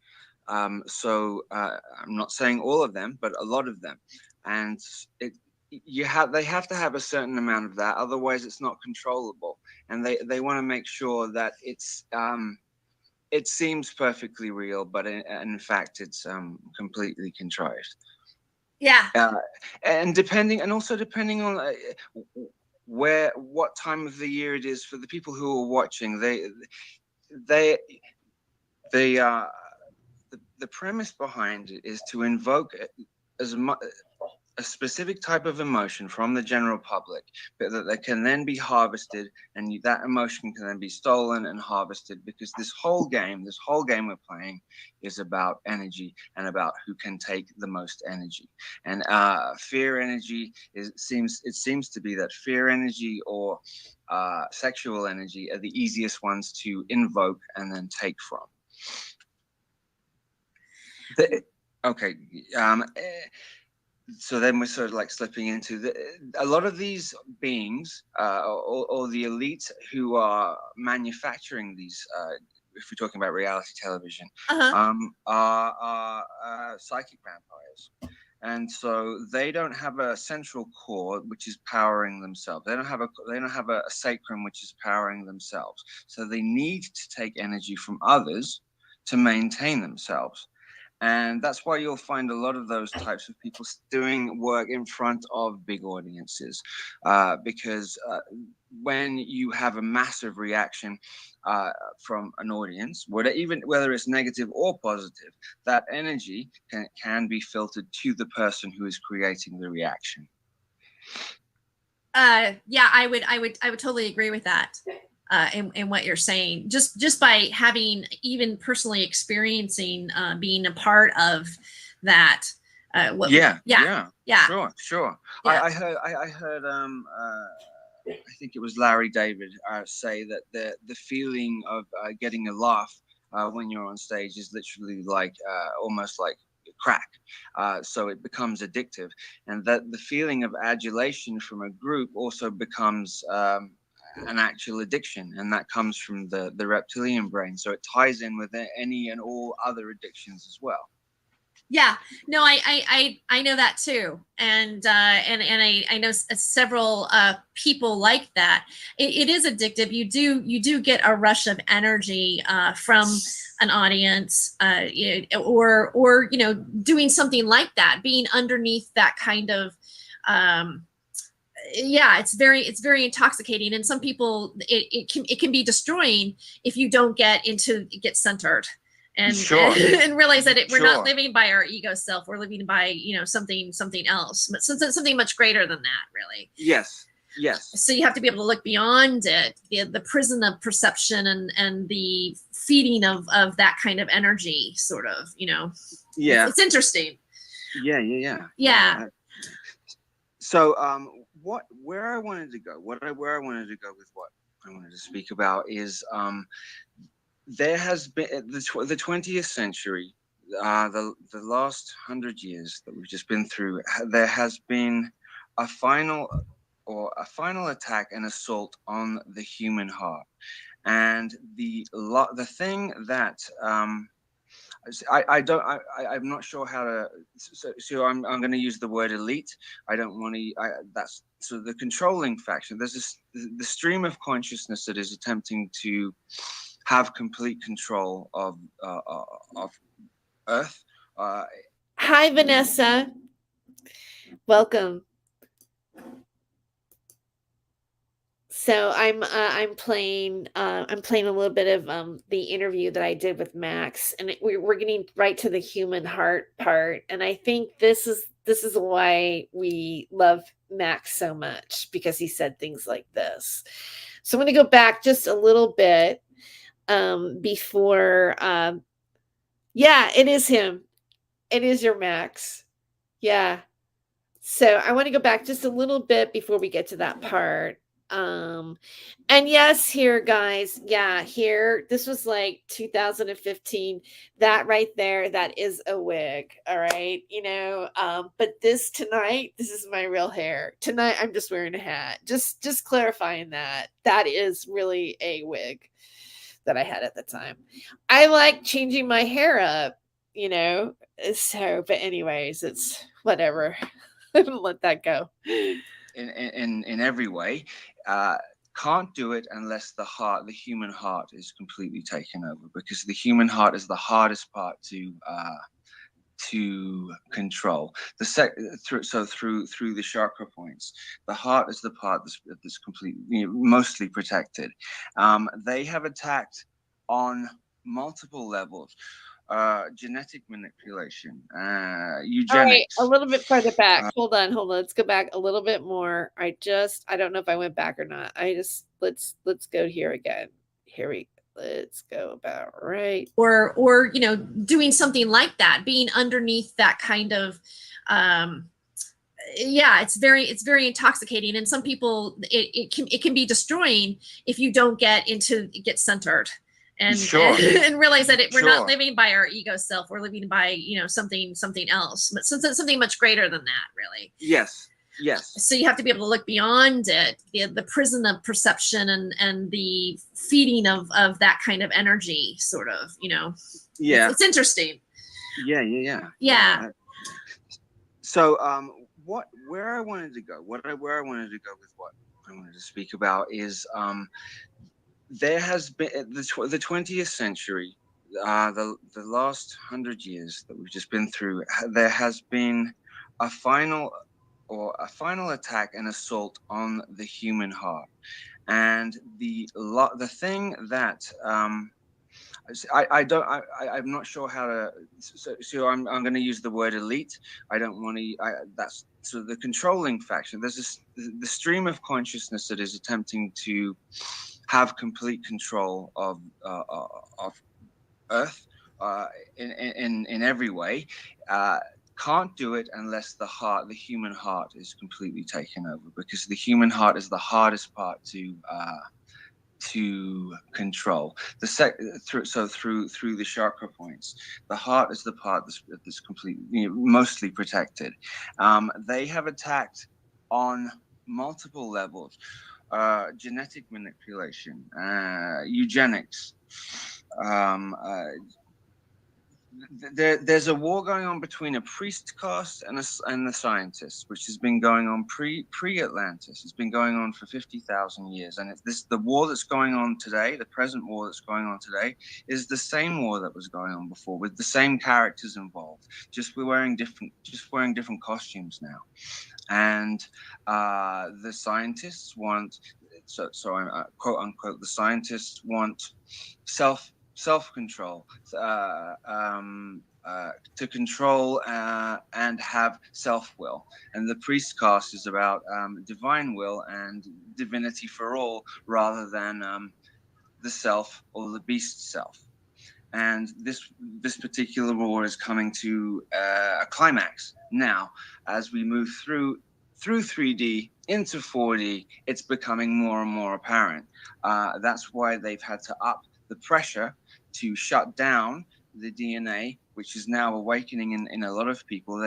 So I'm not saying all of them, but a lot of them. And they have to have a certain amount of that, otherwise it's not controllable. And they want to make sure that it seems perfectly real, but in fact it's completely contrived. Yeah. And depending on what time of the year it is for the people who are watching, the premise behind it is to invoke a specific type of emotion from the general public, but that can then be harvested, and that emotion can then be stolen and harvested, because this whole game we're playing is about energy and about who can take the most energy. And fear energy seems to be that fear energy or sexual energy are the easiest ones to invoke and then take from. So then we're sort of like slipping into a lot of these beings or the elites who are manufacturing these, if we're talking about reality television, are psychic vampires. And so they don't have a central core which is powering themselves. They don't have a sacrum which is powering themselves. So they need to take energy from others to maintain themselves. And that's why you'll find a lot of those types of people doing work in front of big audiences, because when you have a massive reaction from an audience, whether it's negative or positive, that energy can be filtered to the person who is creating the reaction. I would totally agree with that. In what you're saying, just by having, even personally experiencing being a part of that. Sure. Yeah. I heard I think it was Larry David say that the feeling of getting a laugh when you're on stage is literally like almost like crack, so it becomes addictive, and that the feeling of adulation from a group also becomes an actual addiction, and that comes from the reptilian brain, so it ties in with any and all other addictions as well. Yeah, no, I know that too, and I know several people like that. It is addictive. You do get a rush of energy from an audience, or doing something like that, being underneath that kind of. Yeah, it's very intoxicating, and some people it can be destroying if you don't get centered and Sure. and realize that we're not Sure. living by our ego self. We're living by something else, but something much greater than that, really. Yes. Yes. So you have to be able to look beyond it, the prison of perception and the feeding of that kind of energy, sort of. Yeah. It's interesting. Yeah. So where I wanted to go with what I wanted to speak about is there has been the 20th century, the last 100 years that we've just been through, there has been a final attack and assault on the human heart, and the thing that I'm not sure how to. So I'm going to use the word elite. I don't want to. That's so the controlling faction. There's the stream of consciousness that is attempting to have complete control of Earth. Hi, Vanessa. Welcome. So I'm playing a little bit of the interview that I did with Max, and we're getting right to the human heart part, and I think this is why we love Max so much, because he said things like this. So I'm going to go back just a little bit before. Yeah, it is him. It is your Max. Yeah. So I want to go back just a little bit before we get to that part. And yes, here, guys, yeah, here, this was like 2015. That right there, that is a wig. All right. But this is my real hair. Tonight I'm just wearing a hat. Just clarifying that is really a wig that I had at the time. I like changing my hair up, so, but anyways, it's whatever. Let that go. In every way, can't do it unless the human heart is completely taken over, because the human heart is the hardest part to control. Through the chakra points, the heart is the part that's completely, mostly protected. They have attacked on multiple levels. Genetic manipulation, eugenics. All right, a little bit further back. Hold on. Let's go back a little bit more. I don't know if I went back or not. Let's go here again. Let's go about right. Or doing something like that, being underneath that kind of yeah, it's very intoxicating, and some people it can be destroying if you don't get centered. And, sure. and realize that we're Sure. not living by our ego self. We're living by something else, but something much greater than that, really. Yes. So you have to be able to look beyond it, the prison of perception and the feeding of that kind of energy, sort of. Yeah. It's interesting. Yeah. So where I wanted to go with what I wanted to speak about is there has been the 20th century, the last 100 years that we've just been through, there has been a final attack and assault on the human heart, and the thing that I'm not sure how to. So I'm going to use the word elite. I don't want to. That's so the controlling faction. There's the stream of consciousness that is attempting to have complete control of Earth in every way. Can't do it unless the human heart is completely taken over, because the human heart is the hardest part to control. Through the chakra points, the heart is the part that's completely, mostly protected. They have attacked on multiple levels. Genetic manipulation, eugenics, there's a war going on between a priest caste and the scientists, which has been going on pre-Atlantis. It's been going on for 50,000 years, and the war that's going on today, the present war that's going on today, is the same war that was going on before, with the same characters involved. We're wearing different costumes now, and the scientists want, quote unquote, the scientists want self-control, to control and have self-will. And the priest caste is about divine will and divinity for all, rather than the self or the beast self. And this particular war is coming to a climax now. As we move through 3D into 4D, it's becoming more and more apparent. That's why they've had to up the pressure to shut down the DNA, which is now awakening in a lot of people.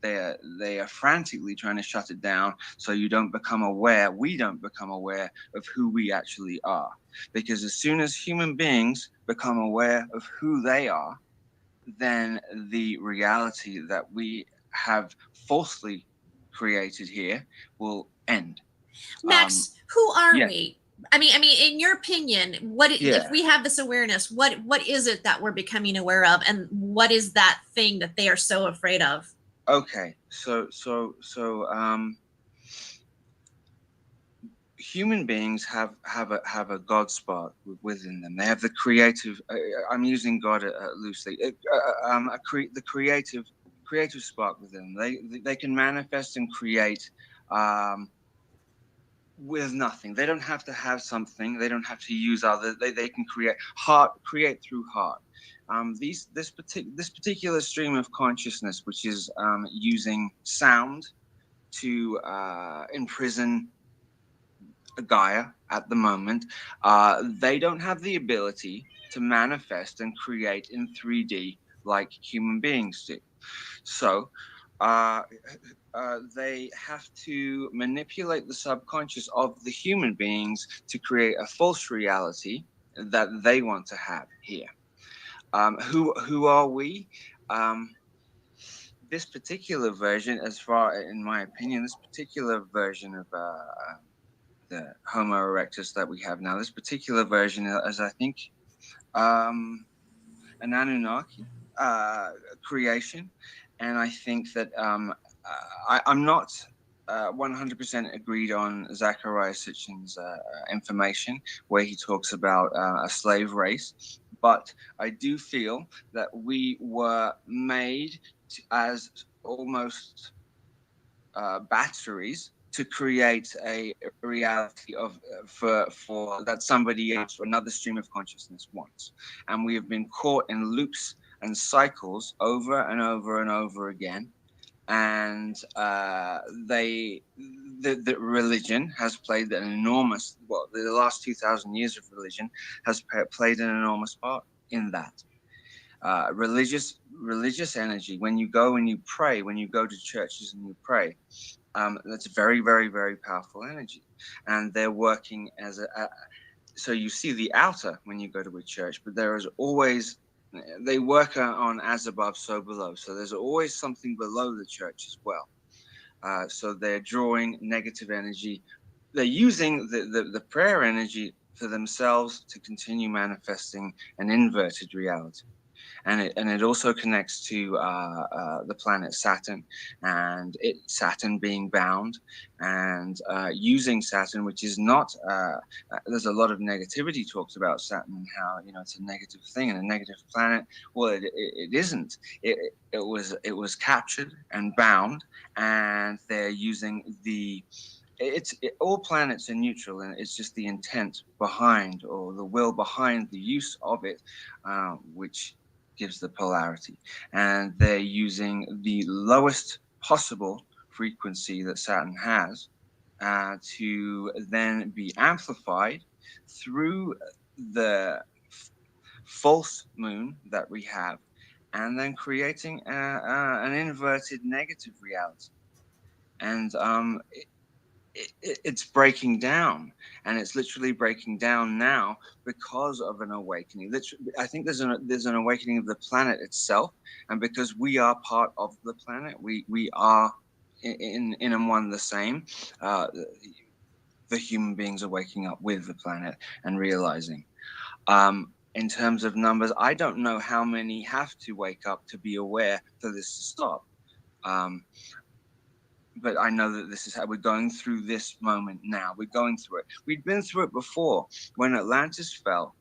They are frantically trying to shut it down, so we don't become aware of who we actually are. Because as soon as human beings become aware of who they are, then the reality that we have falsely created here will end. Max, who are yeah. we? I mean, in your opinion, if we have this awareness, what is it that we're becoming aware of, and what is that thing that they are so afraid of? Okay, so human beings have a God spark within them. They have the creative. I'm using God loosely. The creative spark within them. They can manifest and create with nothing. They don't have to have something. They don't have to use other. They can create through heart. This particular stream of consciousness, which is using sound to imprison Gaia at the moment, they don't have the ability to manifest and create in 3D like human beings do. So they have to manipulate the subconscious of the human beings to create a false reality that they want to have here. Who are we? This particular version, in my opinion, this particular version of the Homo erectus that we have now, this particular version is, I think, an Anunnaki creation. And I think that I'm not 100% agreed on Zachariah Sitchin's information, where he talks about a slave race. But I do feel that we were made as almost batteries to create a reality for that somebody else or another stream of consciousness wants. And we have been caught in loops and cycles over and over and over again. And the religion has played an enormous, the last 2,000 years of religion has played an enormous part in that. Religious energy, when you go and you pray, when you go to churches and you pray, that's very, very, very powerful energy. And they're working as so you see the outer when you go to a church, but there is always, they work on as above, so below. So there's always something below the church as well. So they're drawing negative energy. They're using the prayer energy for themselves to continue manifesting an inverted reality. And it also connects to the planet Saturn, and Saturn being bound, and using Saturn, which is not. There's a lot of negativity talked about Saturn and how it's a negative thing and a negative planet. Well, it isn't. It was captured and bound, and they're using the. All planets are neutral, and it's just the intent behind, or the will behind the use of it, which gives the polarity. And they're using the lowest possible frequency that Saturn has to then be amplified through the false moon that we have, and then creating an inverted negative reality. And it's breaking down, and it's literally breaking down now because of an awakening. Literally, I think there's an awakening of the planet itself, and because we are part of the planet, we are in and one the same. The human beings are waking up with the planet and realizing. In terms of numbers, I don't know how many have to wake up to be aware for this to stop. But I know that this is how we're going through this moment now. We're going through it. We'd been through it before when Atlantis fell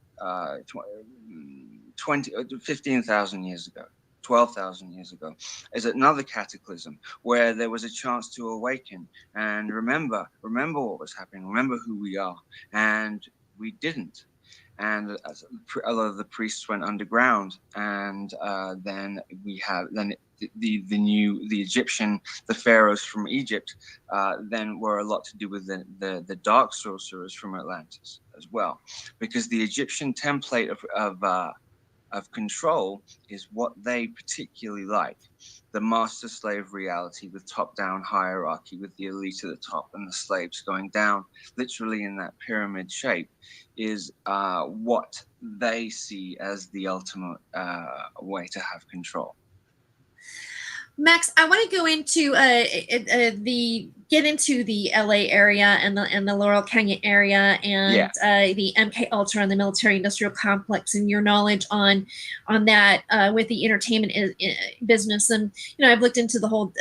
15,000 years ago, 12,000 years ago. Is another cataclysm where there was a chance to awaken and remember what was happening, remember who we are. And we didn't. And a lot of the priests went underground, and then the Egyptian, the pharaohs from Egypt, then were a lot to do with the dark sorcerers from Atlantis as well, because the Egyptian template of control is what they particularly like. The master-slave reality with top-down hierarchy, with the elite at the top and the slaves going down, literally in that pyramid shape, is what they see as the ultimate way to have control. Max, I want to go into get into the LA area and the Laurel Canyon area and the MK Ultra and the military industrial complex, and your knowledge on that with the entertainment business. And I've looked into the whole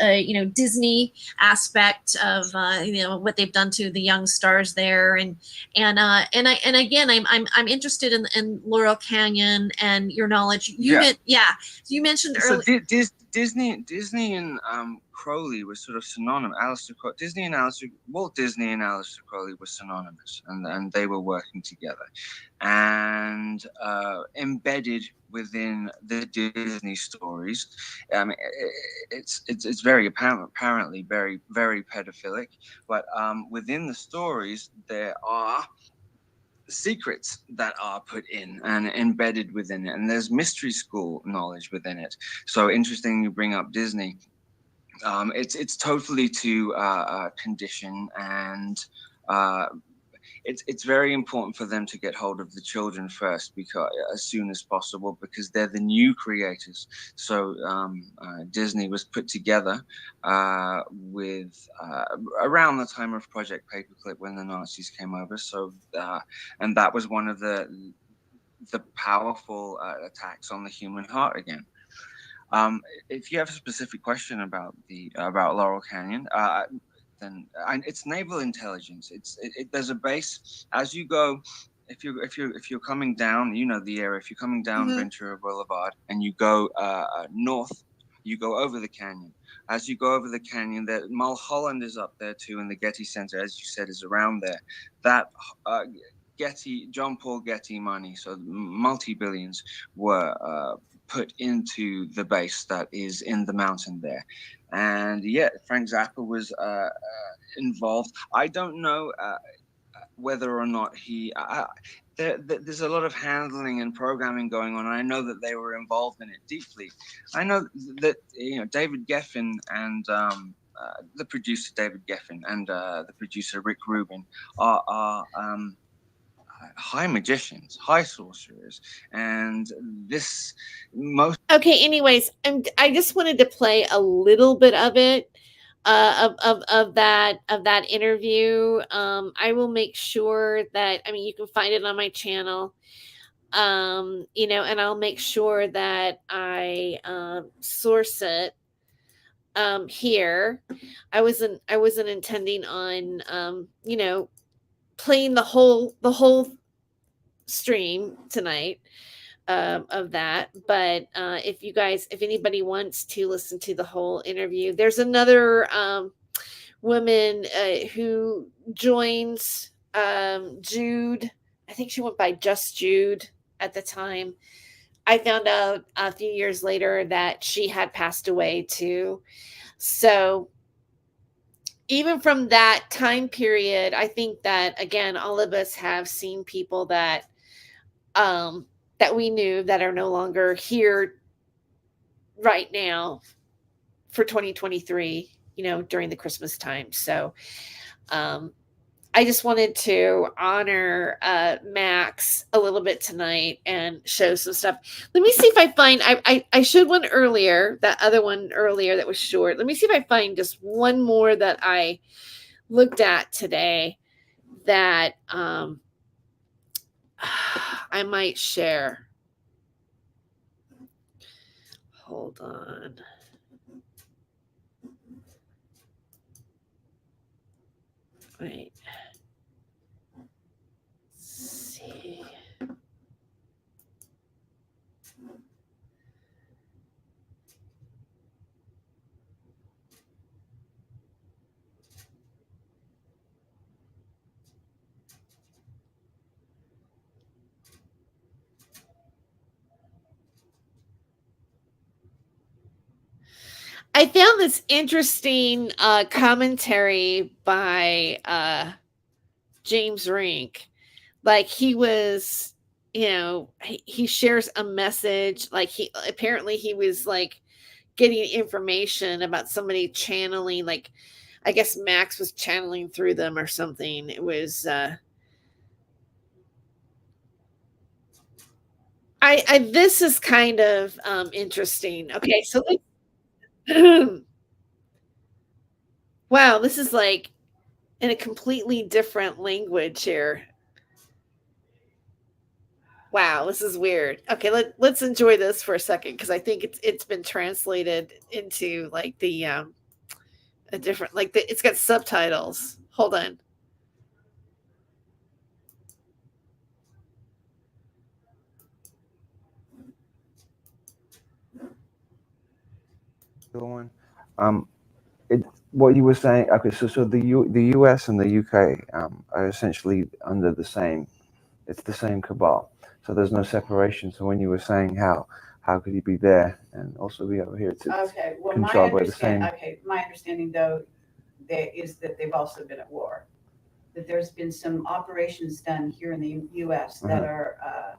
Disney aspect of what they've done to the young stars there, and again I'm interested in Laurel Canyon and your knowledge. You mentioned earlier. Disney and Crowley were sort of synonymous. Walt Disney and Aleister Crowley were synonymous, and they were working together, and embedded within the Disney stories. It's very apparently very, very pedophilic, but within the stories there are secrets that are put in and embedded within it, and there's mystery school knowledge within it. So interesting you bring up Disney. It's totally to condition, and it's very important for them to get hold of the children first, because as soon as possible, because they're the new creators. So Disney was put together with around the time of Project Paperclip, when the Nazis came over. So and that was one of the powerful attacks on the human heart again. If you have a specific question about Laurel Canyon, then it's naval intelligence. There's a base as you go. If you're coming down, the area. If you're coming down Ventura Boulevard and you go north, you go over the canyon. As you go over the canyon, Mulholland is up there too, and the Getty Center, as you said, is around there. That John Paul Getty money, so multi-billions were put into the base that is in the mountain there. And Frank Zappa was involved. I don't know whether or not there's a lot of handling and programming going on. I know that they were involved in it deeply. I know that David Geffen and the producer David Geffen and the producer Rick Rubin are high magicians, high sorcerers, and this most. Okay. Anyways, I just wanted to play a little bit of it, of that interview. I will make sure that you can find it on my channel. And I'll make sure that I source it here. I wasn't intending on playing the whole stream tonight of that, but if anybody wants to listen to the whole interview, there's another woman who joins Jude. I think she went by Just Jude at the time. I found out a few years later that she had passed away too. So even from that time period, I think that, again, all of us have seen people that we knew that are no longer here right now for 2023. during the Christmas time. So I just wanted to honor Max a little bit tonight and show some stuff. Let me see if I find, I showed one earlier, that other one earlier that was short. Let me see if I find just one more that I looked at today that I might share. Hold on. Wait. Let's see. I found this interesting commentary by James Rink. Like he was, he shares a message. Like he was like getting information about somebody channeling. Like I guess Max was channeling through them or something. It was. This is kind of interesting. Okay, so wow, this is like in a completely different language here. Wow, this is weird. Okay, let's enjoy this for a second because I think it's been translated into like the a different it's got subtitles. Hold on. Going. What you were saying. Okay, so the US and the UK are essentially under the same. It's the same cabal. So there's no separation. So when you were saying how could he be there and also be over here? It's Okay. Well, controlled by the same. my understanding though, is that they've also been at war. That there's been some operations done here in the U.S. that are,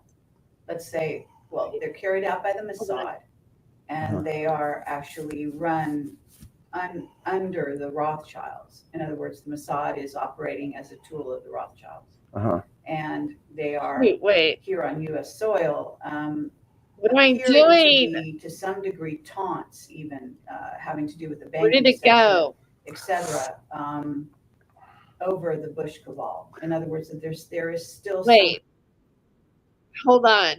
let's say, well, they're carried out by the Mossad, and they are actually run under the Rothschilds. In other words, the Mossad is operating as a tool of the Rothschilds, and they are here on U.S. soil. What am I doing? To be, to some degree, taunts, even having to do with the banking Where did it go? Etc. Over the Bush cabal. In other words, that there is still hold on.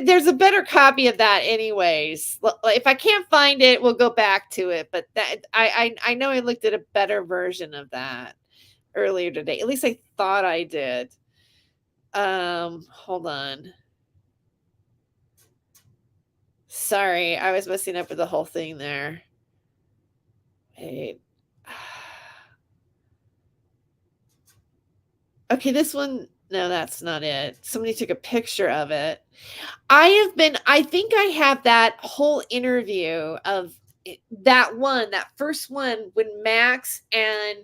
There's a better copy of that anyways. If I can't find it, we'll go back to it. But that I know I looked at a better version of that earlier today. At least I thought I did. Hold on. Sorry, I was messing up with the whole thing there. Wait. Okay, this one, no, that's not it. Somebody took a picture of it. I think I have that whole interview of that first one when Max and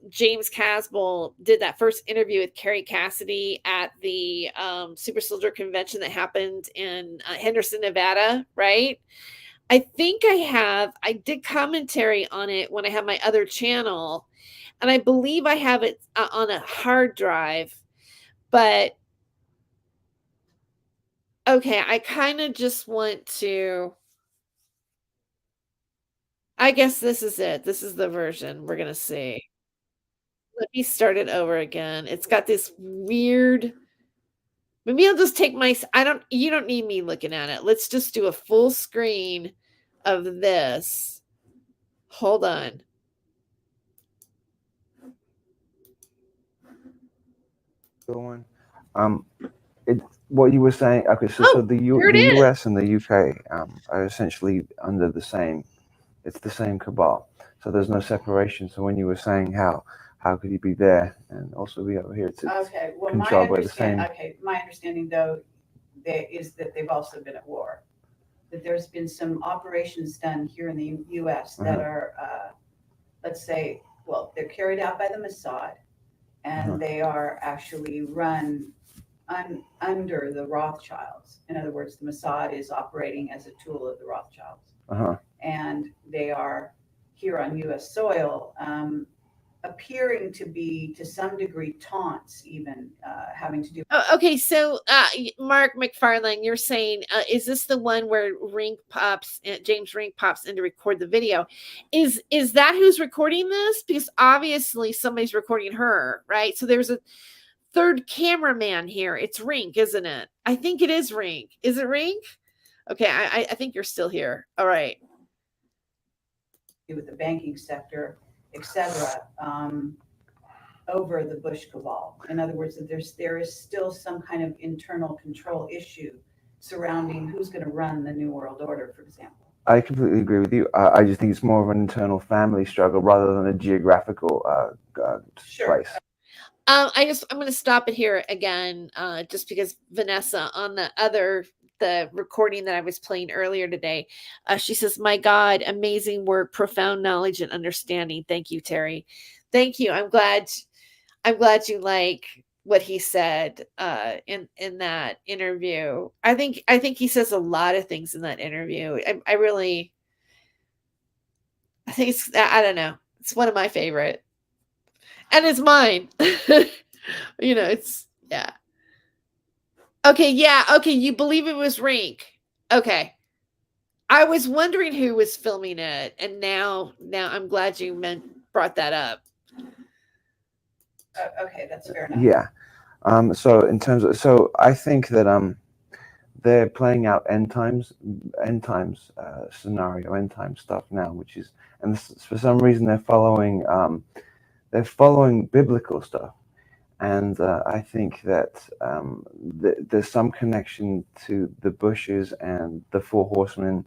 James Casboll did that first interview with Carrie Cassidy at the Super Soldier Convention that happened in Henderson, Nevada, right? I think I did commentary on it when I had my other channel, and I believe I have it on a hard drive, but okay, I kind of just want to, I guess this is it. This is the version we're going to see. Let me start it over again. It's got this weird, maybe I'll just take you don't need me looking at it. Let's just do a full screen of this. Hold on. Going. What you were saying. Okay, so the US and the UK are essentially under the same. It's the same cabal. So there's no separation. So when you were saying how could he be there and also be over here? It's controlled by the same. Okay, my understanding though, is that they've also been at war. That there's been some operations done here in the U.S. that are, let's say, well, they're carried out by the Mossad, and they are actually run under the Rothschilds. In other words, the Mossad is operating as a tool of the Rothschilds, and here on U.S. soil, appearing to be, to some degree, taunts, even having to do. Oh, okay, so Mark McFarlane, you're saying, is this the one where James Rink pops in to record the video? Is that who's recording this? Because obviously somebody's recording her, right? So there's a third cameraman here. It's Rink, isn't it? I think it is Rink. Is it Rink? Okay, I think you're still here. All right. With the banking sector, etc., over the Bush cabal. In other words, that there is still some kind of internal control issue surrounding who's going to run the New World Order, for example. I completely agree with you. I just think it's more of an internal family struggle rather than a geographical place. I'm going to stop it here again, just because Vanessa on the recording that I was playing earlier today, she says, "My God, amazing work, profound knowledge and understanding. Thank you, Terry. Thank you. I'm glad you like what he said in that interview. I think he says a lot of things in that interview. I think I don't know. It's one of my favorite. And it's mine." It's, yeah. Okay, yeah. Okay, you believe it was Rink. Okay. I was wondering who was filming it, and now I'm glad you brought that up. Okay, that's fair enough. Yeah. So in terms of, I think that they're playing out end times scenario, end time stuff now, which is, and for some reason they're following biblical stuff. And I think that there's some connection to the Bushes and the Four Horsemen,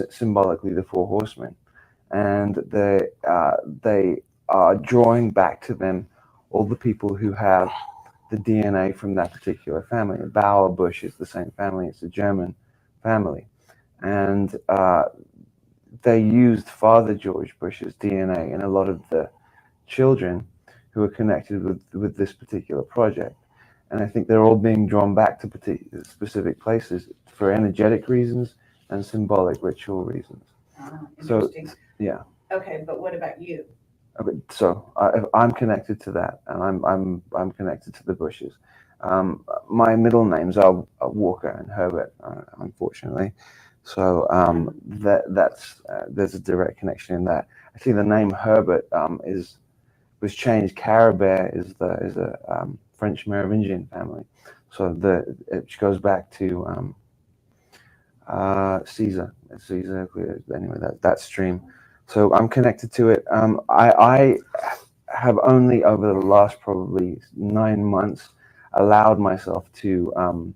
symbolically the Four Horsemen, and they are drawing back to them all the people who have the DNA from that particular family. Bauer Bush is the same family; it's a German family, and they used Father George Bush's DNA in a lot of the children who are connected with this particular project. And I think they're all being drawn back to specific places for energetic reasons and symbolic ritual reasons. Interesting. So, yeah. Okay, but what about you? Okay, so I'm connected to that, and I'm connected to the Bushes. My middle names are Walker and Herbert, unfortunately. So that's there's a direct connection in that. I think the name Herbert was changed. Carabert is a French Merovingian family, so it goes back to Caesar. Anyway, that stream. So I'm connected to it. I have only over the last probably 9 months allowed myself to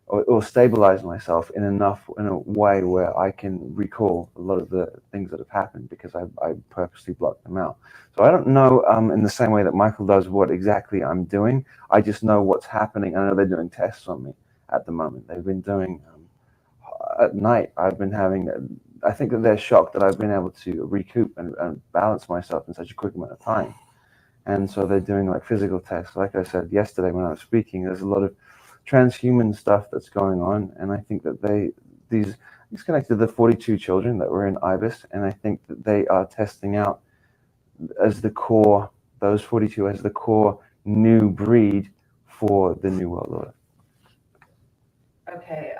or stabilize myself in a way where I can recall a lot of the things that have happened, because I purposely blocked them out. So I don't know in the same way that Michael does what exactly I'm doing. I just know what's happening. I know they're doing tests on me at the moment. They've been doing at night. I've been having. I think that they're shocked that I've been able to recoup and balance myself in such a quick amount of time. And so they're doing like physical tests. Like I said yesterday when I was speaking, there's a lot of transhuman stuff that's going on, and I think that it's connected to the 42 children that were in IBIS, and I think that they are testing out as the core, those 42 as the core new breed for the New World Order. Okay,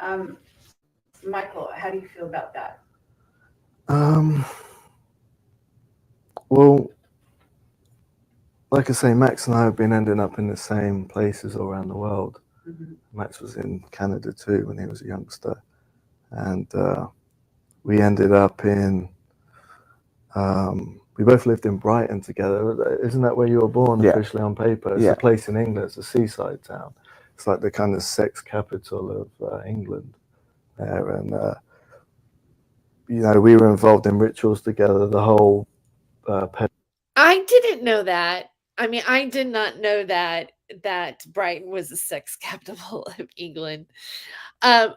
Michael, how do you feel about that? Well, like I say, Max and I have been ending up in the same places all around the world. Mm-hmm. Max was in Canada too when he was a youngster, and we ended up in. We both lived in Brighton together. Isn't that where you were born officially on paper? It's a place in England. It's a seaside town. It's like the kind of sex capital of England there, and we were involved in rituals together. The whole. I didn't know that. I mean, I did not know that Brighton was the sex capital of England.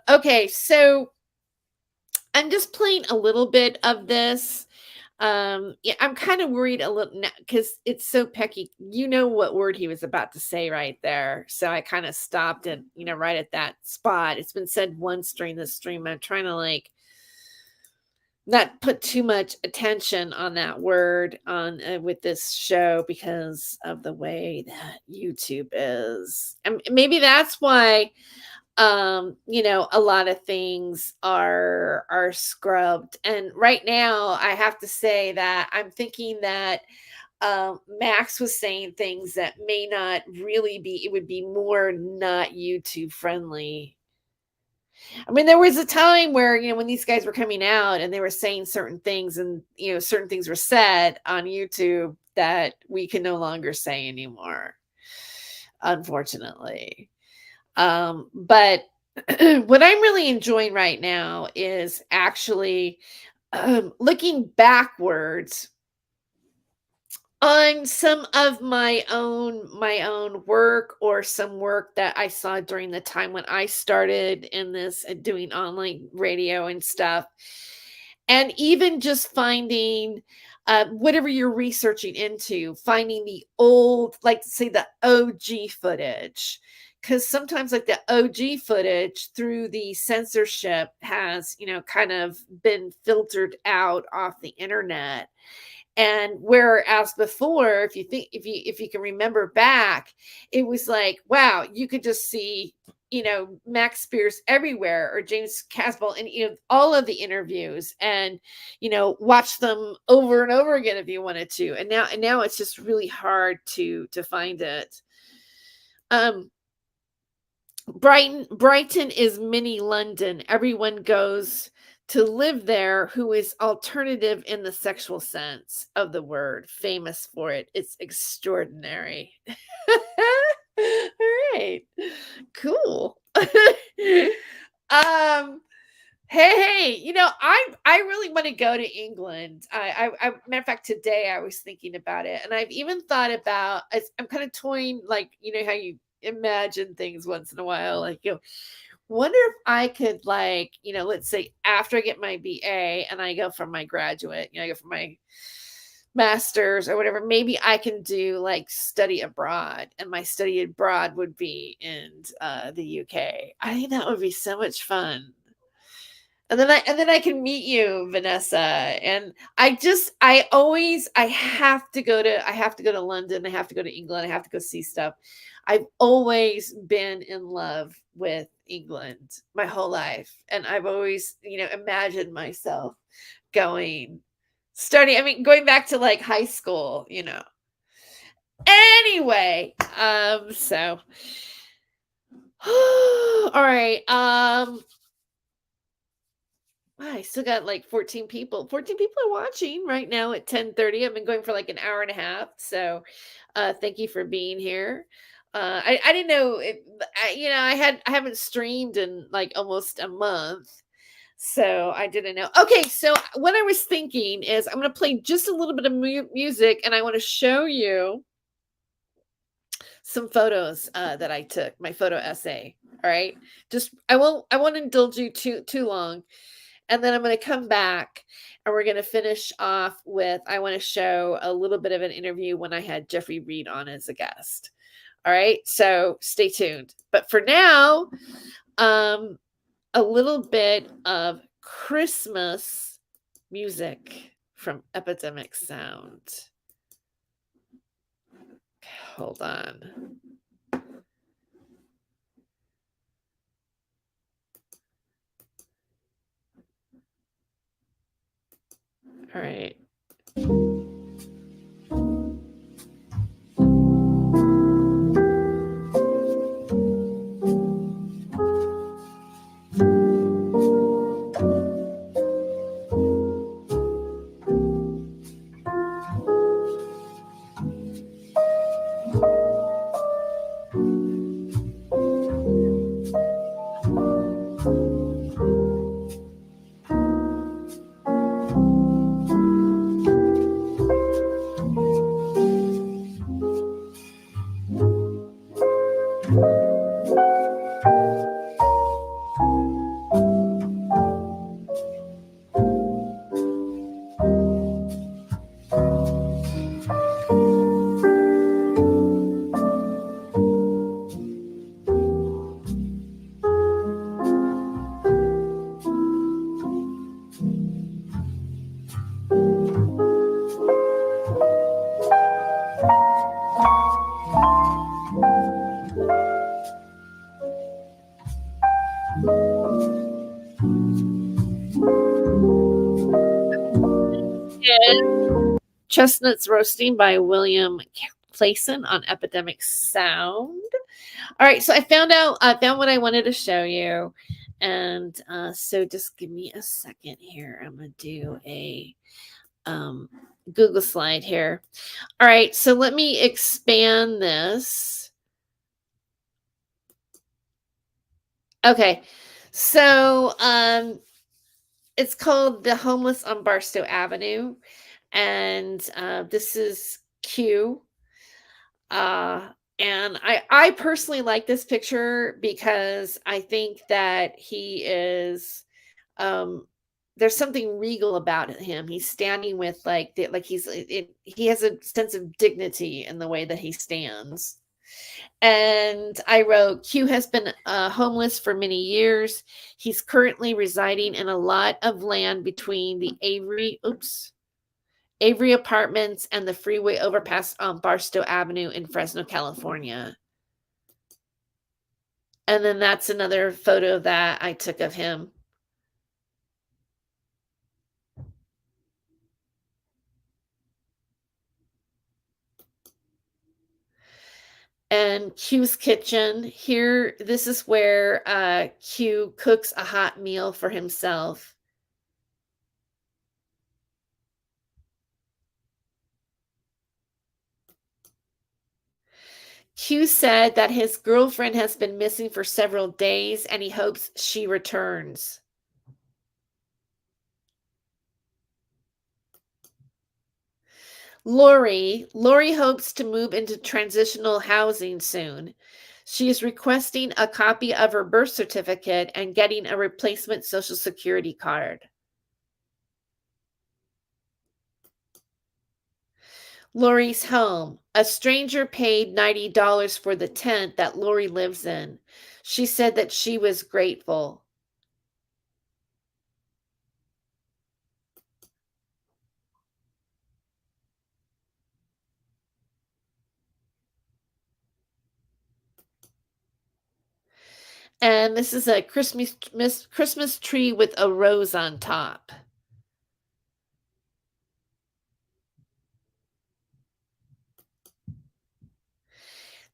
Okay, so I'm just playing a little bit of this. Yeah, I'm kind of worried a little now because it's so pecky. You know what word he was about to say right there. So I kind of stopped it, right at that spot. It's been said once during the stream. I'm trying to not put too much attention on that word on with this show because of the way that YouTube is. And maybe that's why a lot of things are scrubbed. And right now I have to say that I'm thinking that Max was saying things that may not really be, it would be more not YouTube friendly. I mean, there was a time where, when these guys were coming out and they were saying certain things, and, certain things were said on YouTube that we can no longer say anymore, unfortunately. But what I'm really enjoying right now is actually looking backwards on some of my own work, or some work that I saw during the time when I started in this doing online radio and stuff. And even just finding whatever you're researching into, finding the old, like say the OG footage. Because sometimes like the OG footage through the censorship has, kind of been filtered out off the internet. And whereas before, if you can remember back, it was like, wow, you could just see, Max Spiers everywhere, or James Caswell, and all of the interviews, and watch them over and over again if you wanted to. And now it's just really hard to find it. Brighton is mini London. Everyone goes to live there who is alternative in the sexual sense of the word, famous for it. It's extraordinary. All right. Cool. Hey, I really want to go to England. Matter of fact, today I was thinking about it, and I've even thought about, I'm kind of toying, like, how you imagine things once in a while, like, wonder if I could, like, let's say after I get my BA and I go for my graduate, I go for my master's or whatever, maybe I can do like study abroad, and my study abroad would be in the UK. I think that would be so much fun. And then I can meet you, Vanessa. And I have to go to London. I have to go to England. I have to go see stuff. I've always been in love with England my whole life. And I've always, imagined myself going back to like high school, Anyway, so all right. I still got like 14 people. 14 people are watching right now at 10:30. I've been going for like an hour and a half. So thank you for being here. I didn't know I haven't streamed in like almost a month. So I didn't know. Okay, so what I was thinking is I'm going to play just a little bit of music, and I want to show you some photos that I took, my photo essay. All right. I won't indulge you too long. And then I'm going to come back, and we're going to finish off with, I want to show a little bit of an interview when I had Jeffrey Reed on as a guest. All right. So stay tuned. But for now, a little bit of Christmas music from Epidemic Sound. Hold on. All right. is Chestnuts Roasting by William Clayson on Epidemic Sound. All right, so I found what I wanted to show you. And so just give me a second here. I'm going to do a Google slide here. All right, so let me expand this. Okay, so it's called The Homeless on Barstow Avenue. And this is Q. And I personally like this picture because I think that he is there's something regal about him. He's standing with he has a sense of dignity in the way that he stands. And I wrote, Q has been homeless for many years. He's currently residing in a lot of land between the Avery Apartments and the freeway overpass on Barstow Avenue in Fresno, California. And then that's another photo that I took of him. And Q's kitchen. Here, this is where Q cooks a hot meal for himself. Q said that his girlfriend has been missing for several days and he hopes she returns. Lori hopes to move into transitional housing soon. She is requesting a copy of her birth certificate and getting a replacement Social Security card. Lori's home. A stranger paid $90 for the tent that Lori lives in. She said that she was grateful. And this is a Christmas tree with a rose on top.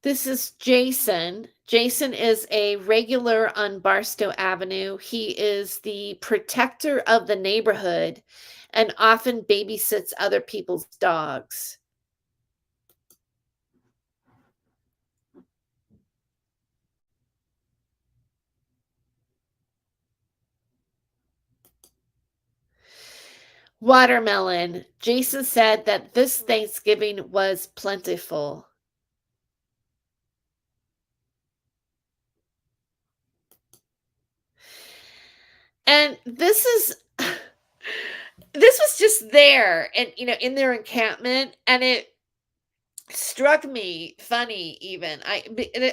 This is Jason. Jason is a regular on Barstow Avenue. He is the protector of the neighborhood and often babysits other people's dogs. Watermelon. Jason said that this Thanksgiving was plentiful. And this was just there and in their encampment, and it struck me funny even. I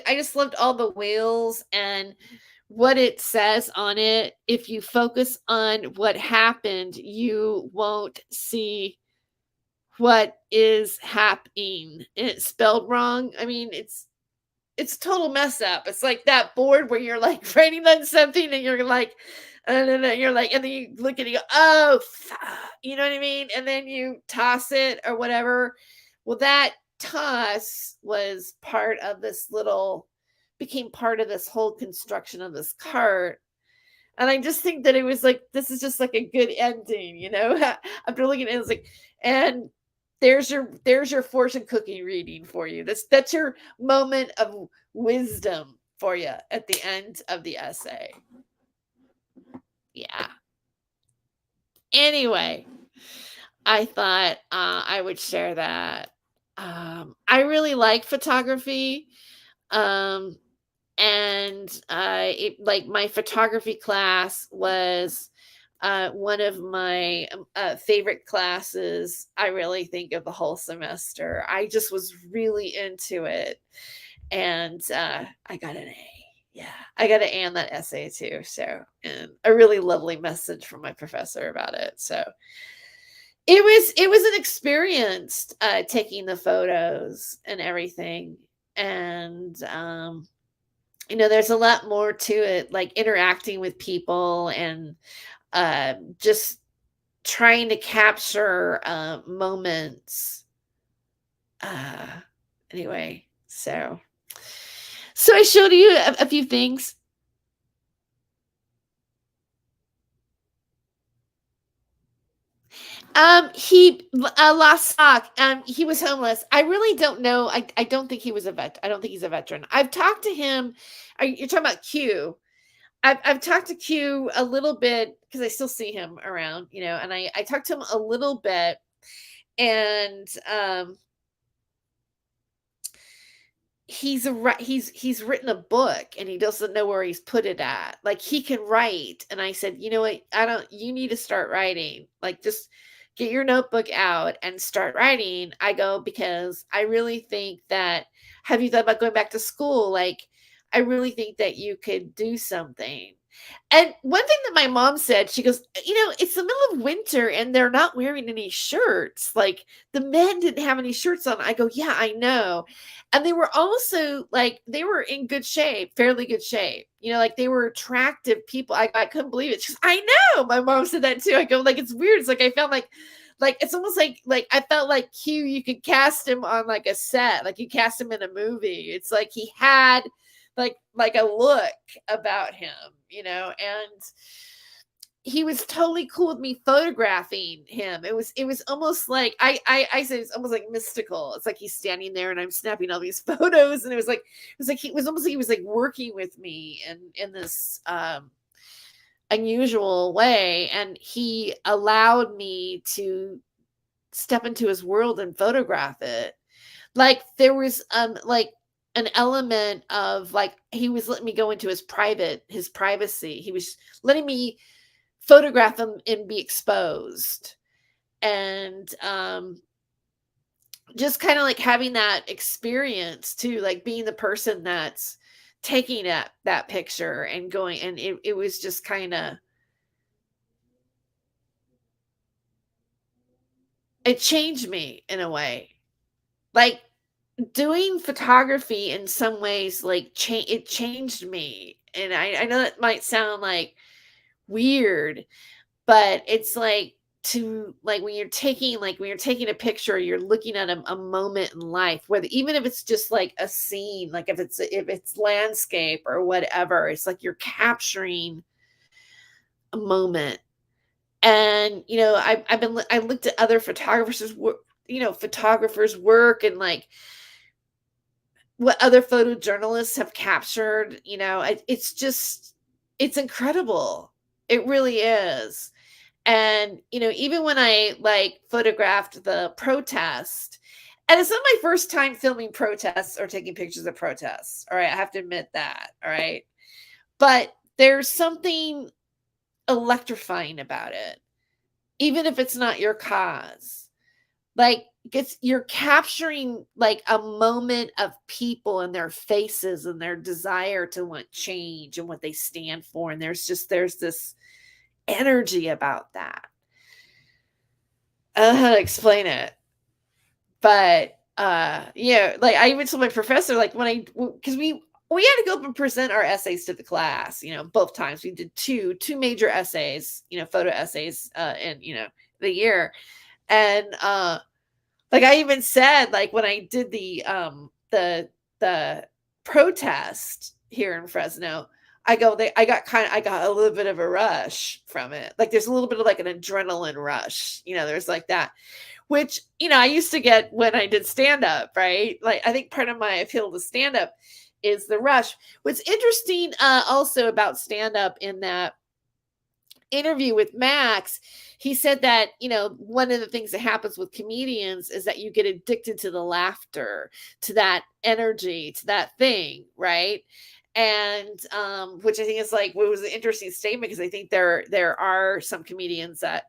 just loved all the wheels and what it says on it. If you focus on what happened, you won't see what is happening. And it's spelled wrong. I mean, it's total mess up. It's like that board where you're like writing on something and you're like, and then you're like, and then you look at it, you go, oh, you know what I mean? And then you toss it or whatever. Well, that toss was became part of this whole construction of this cart. And I just think that it was like, this is just like a good ending, after looking at it, it's like, and there's your fortune cookie reading for you. That's your moment of wisdom for you at the end of the essay. Yeah. Anyway, I thought I would share that. I really like photography. And my photography class was one of my favorite classes, I really think, of the whole semester. I just was really into it. And I got an A. Yeah, I got an A on that essay too. So, and a really lovely message from my professor about it. So it was an experience taking the photos and everything. And there's a lot more to it, like interacting with people and just trying to capture moments. Anyway, so I showed you a few things. He lost sock. He was homeless. I really don't know. I don't think he was a vet. I don't think he's a veteran. I've talked to him. You're talking about Q. I've talked to Q a little bit because I still see him around, you know, and I talked to him a little bit, and he's written a book and he doesn't know where he's put it at. Like, he can write, and I said, you know what, you need to start writing. Like, just get your notebook out and start writing. I go, because I really think that, have you thought about going back to school? Like, I really think that you could do something. And one thing that my mom said, she goes, you know, it's the middle of winter and they're not wearing any shirts. Like, the men didn't have any shirts on. I go, yeah, I know. And they were also like, they were in good shape, fairly good shape. You know, like, they were attractive people. I couldn't believe it. She goes, I know. My mom said that too. I go, like, it's weird. It's like, I felt like it's almost like I felt like Q, you could cast him on like a set, like you cast him in a movie. It's like he had like a look about him, you know, and he was totally cool with me photographing him. It was almost like I said it's almost like mystical. It's like he's standing there and I'm snapping all these photos, and it was almost like he was like working with me in this unusual way, and he allowed me to step into his world and photograph it. Like, there was like an element of like, he was letting me go into his privacy. He was letting me photograph him and be exposed, and just kind of like having that experience too, like being the person that's taking that picture and going, and it was just kind of, it changed me in a way. Like, doing photography in some ways, like, it changed me. And I know that might sound like weird, but it's like, to like, when you're taking a picture, you're looking at a moment in life, whether, even if it's just like a scene, like if it's landscape or whatever, it's like you're capturing a moment. And, you know, I looked at other photographers' work, you know, photographers' work, and like what other photojournalists have captured, you know, it's just, it's incredible. It really is. And, you know, even when I like photographed the protest, and it's not my first time filming protests or taking pictures of protests. All right. I have to admit that. All right. But there's something electrifying about it, even if it's not your cause. Like, you're capturing like a moment of people and their faces and their desire to want change and what they stand for. And there's this energy about that. I don't know how to explain it, but yeah, like, I even told my professor, like, because we had to go up and present our essays to the class, you know, both times. We did two major essays, you know, photo essays in, you know, the year. And like, I even said, like, when I did the protest here in Fresno, I got a little bit of a rush from it. Like, there's a little bit of like an adrenaline rush, you know, there's like that, which, you know, I used to get when I did stand up, right? Like, I think part of my appeal to stand up is the rush. What's interesting also about stand up, in that interview with Max, he said that, you know, one of the things that happens with comedians is that you get addicted to the laughter, to that energy, to that thing, right? And which I think is like, what was an interesting statement, because I think there are some comedians that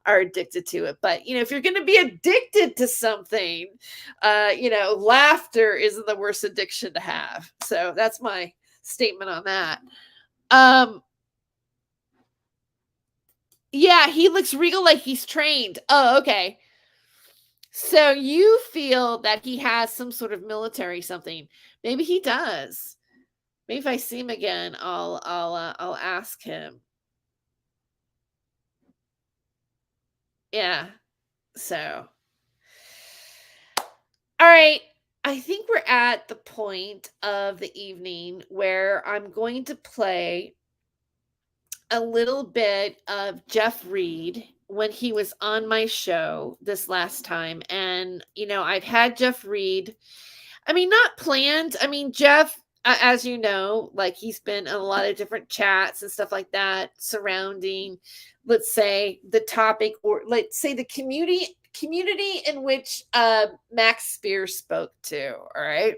are addicted to it. But, you know, if you're going to be addicted to something, you know, laughter isn't the worst addiction to have. So that's my statement on that. Yeah, he looks regal, like he's trained. Oh, okay. So you feel that he has some sort of military something. Maybe he does. Maybe if I see him again, I'll ask him. Yeah. So, all right. I think we're at the point of the evening where I'm going to play a little bit of Jeff Reed when he was on my show this last time. And, I've had Jeff Reed, not planned. Jeff, as you know, like he's been in a lot of different chats and stuff like that surrounding, let's say, the topic, or let's say the community in which Max Spiers spoke to. All right.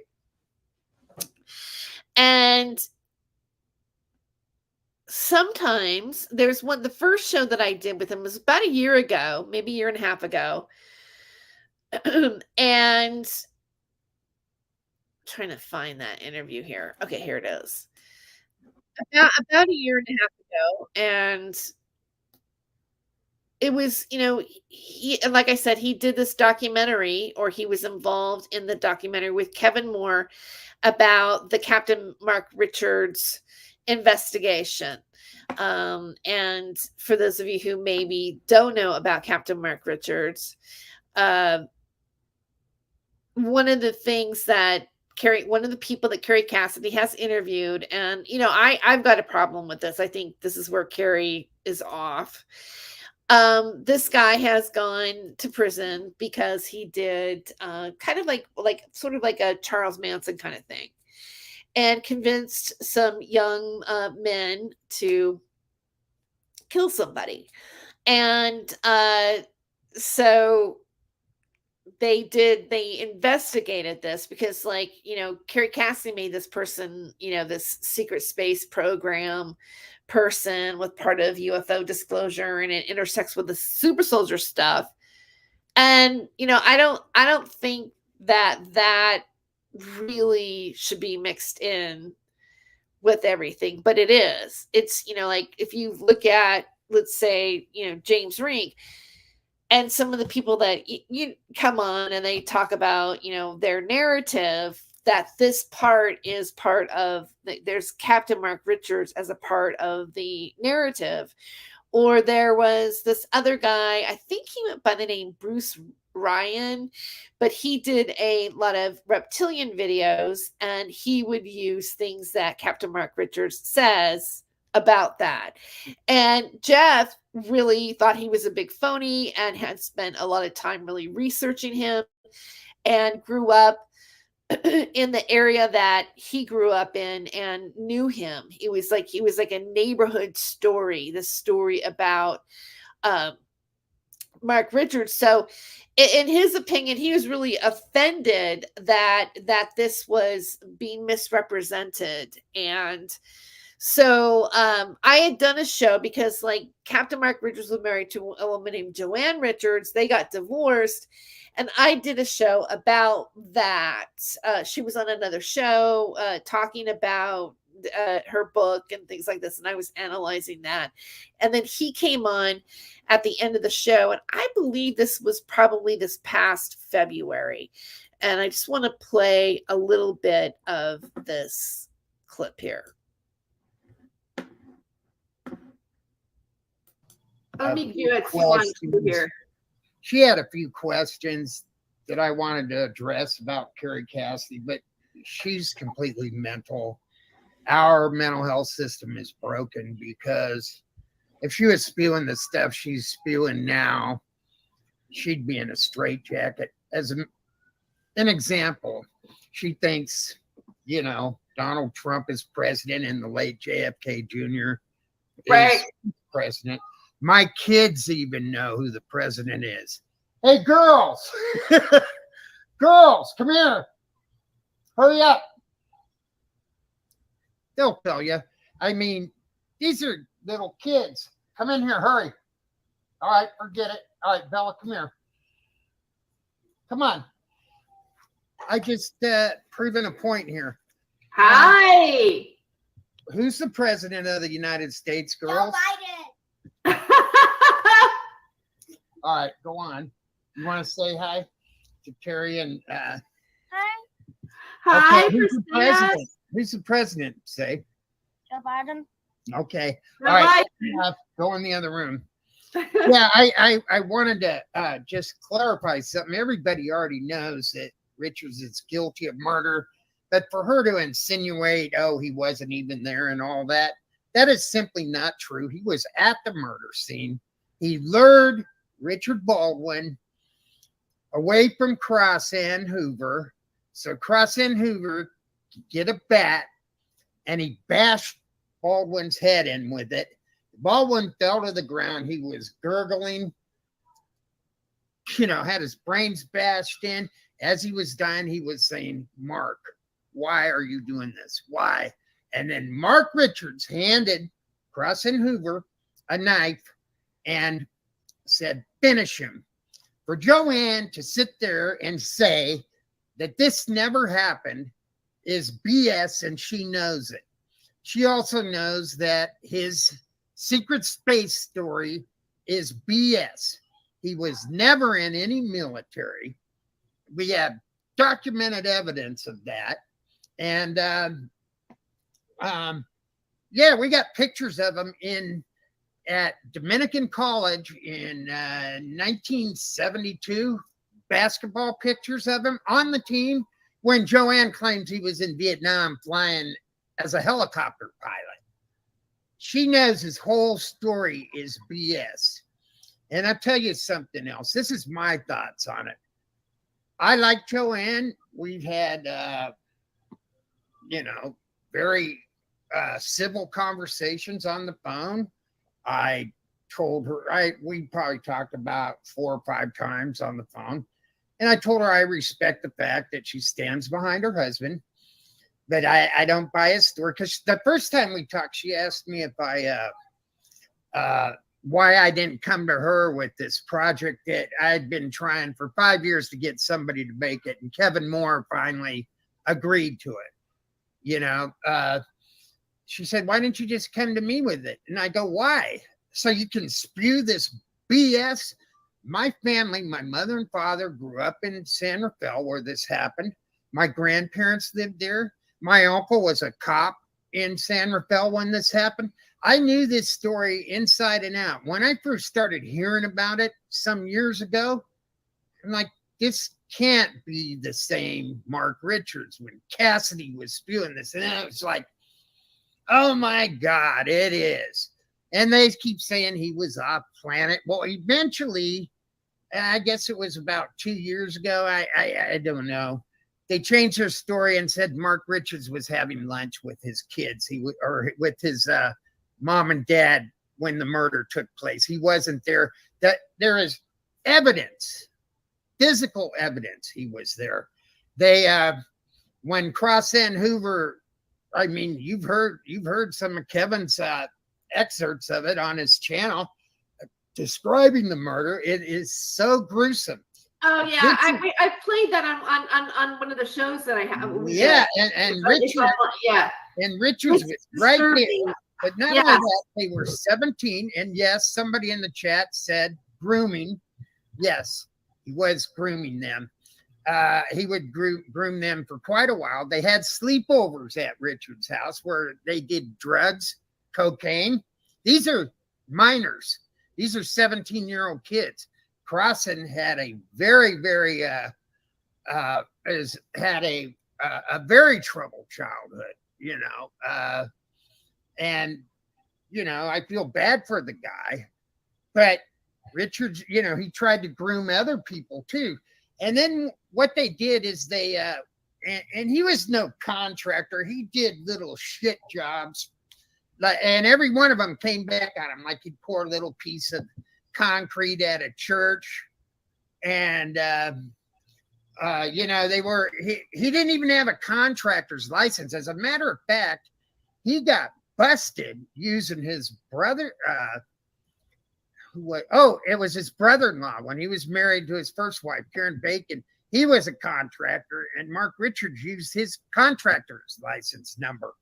And sometimes there's the first show that I did with him was about a year ago, maybe a year and a half ago. And trying to find that interview here. Okay, here it is. About a year and a half ago. And it was, he, like I said, he did this documentary, or he was involved in the documentary with Kevin Moore about the Captain Mark Richards investigation. And for those of you who maybe don't know about Captain Mark Richards, one of the things that one of the people that Carrie Cassidy has interviewed, and I've got a problem with this. I think this is where Carrie is off. This guy has gone to prison because he did kind of like sort of like a Charles Manson kind of thing, and convinced some young men to kill somebody. And so they investigated this because, like, Carrie Cassidy made this person, this secret space program person with part of UFO disclosure, and it intersects with the super soldier stuff. And I don't think that really should be mixed in with everything, but it is. It's like if you look at, let's say, James Rink and some of the people that you come on and they talk about their narrative, that this part is part of there's Captain Mark Richards as a part of the narrative. Or there was this other guy, I think he went by the name Bruce Ryan, but he did a lot of reptilian videos, and he would use things that Captain Mark Richards says about that. And Jeff really thought he was a big phony and had spent a lot of time really researching him, and grew up in the area that he grew up in and knew him. He was like a neighborhood story, the story about Mark Richards. So in his opinion, he was really offended that this was being misrepresented. And so I had done a show because, like, Captain Mark Richards was married to a woman named Joanne Richards. They got divorced. And I did a show about that. She was on another show talking about her book and things like this. And I was analyzing that. And then he came on at the end of the show. And I believe this was probably this past February. And I just want to play a little bit of this clip here. Let me do it here. She had a few questions that I wanted to address about Carrie Cassidy, but she's completely mental. Our mental health system is broken, because if she was spewing the stuff she's spewing now, she'd be in a straitjacket. As an example, she thinks, Donald Trump is president and the late JFK Jr. is president. My kids even know who the president is. Hey, girls, girls, come here. Hurry up. They'll tell you. I mean, these are little kids. Come in here, hurry. All right, forget it. All right, Bella, come here. Come on. I just proven a point here. Hi. Who's the president of the United States, girls? Joe Biden. All right, go on. You want to say hi to Terry and Hi. Okay, who's the president? Who's the president? Say Joe Biden. Okay. Joe All right. Biden. Go in the other room. Yeah, I wanted to just clarify something. Everybody already knows that Richards is guilty of murder, but for her to insinuate, oh, he wasn't even there and all that, that is simply not true. He was at the murder scene. He lured Richard Baldwin away from Crossan Hoover, so Crossan Hoover could get a bat, and he bashed Baldwin's head in with it. Baldwin fell to the ground. He was gurgling, had his brains bashed in. As he was dying, he was saying, Mark, why are you doing this? Why? And then Mark Richards handed Crossan Hoover a knife and said, finish him. For Joanne to sit there and say that this never happened is BS, and she knows it. She also knows that his secret space story is BS. He was never in any military. We have documented evidence of that. And we got pictures of him at Dominican College in 1972, basketball pictures of him on the team when Joanne claims he was in Vietnam flying as a helicopter pilot. She knows his whole story is BS. And I'll tell you something else. This is my thoughts on it. I like Joanne. We've had, very civil conversations on the phone. I told her, we probably talked about 4 or 5 times on the phone. And I told her I respect the fact that she stands behind her husband. But I don't buy his story, because the first time we talked, she asked me if why I didn't come to her with this project that I'd been trying for 5 years to get somebody to make it. And Kevin Moore finally agreed to it. She said, why didn't you just come to me with it? And I go, why? So you can spew this BS? My family, my mother and father grew up in San Rafael where this happened. My grandparents lived there. My uncle was a cop in San Rafael when this happened. I knew this story inside and out. When I first started hearing about it some years ago, I'm like, this can't be the same Mark Richards when Cassidy was spewing this. And I was like, oh my God, it is. And they keep saying he was off planet. Well, eventually, I guess it was about 2 years ago. I don't know. They changed their story and said Mark Richards was having lunch with his kids. Or with his mom and dad when the murder took place. He wasn't there. That there is evidence, physical evidence he was there. They when Crossan Hoover, I mean, you've heard some of Kevin's excerpts of it on his channel describing the murder. It is so gruesome. Oh yeah, I played that on one of the shows that I have. Yeah, and Richard, and Richards was right there. But not only that, they were 17, and yes, somebody in the chat said grooming. Yes, he was grooming them. He would groom them for quite a while. They had sleepovers at Richard's house where they did drugs, cocaine. These are minors. These are 17-year-old kids. Crossan had a very, very very troubled childhood, and I feel bad for the guy, but Richards, he tried to groom other people too. And then what they did is they and he was no contractor. He did little shit jobs, and every one of them came back on him. Like he'd pour a little piece of concrete at a church, and he didn't even have a contractor's license. As a matter of fact, he got busted using his brother. It was his brother-in-law when he was married to his first wife, Karen Bacon. He was a contractor, and Mark Richards used his contractor's license number,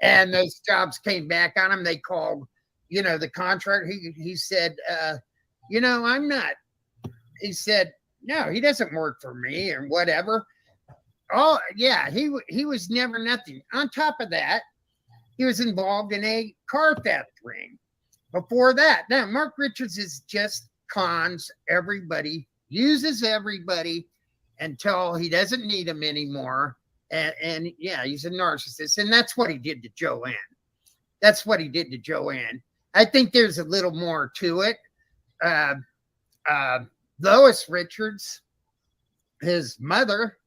and those jobs came back on him. They called, the contractor. He said, I'm not. He said, no, he doesn't work for me or whatever. Oh yeah, he was never nothing. On top of that, he was involved in a car theft ring. before that. Now, Mark Richards is just cons everybody, uses everybody until he doesn't need them anymore. And yeah, he's a narcissist. And that's what he did to Joanne. That's what he did to Joanne. I think there's a little more to it. Lois Richards, his mother,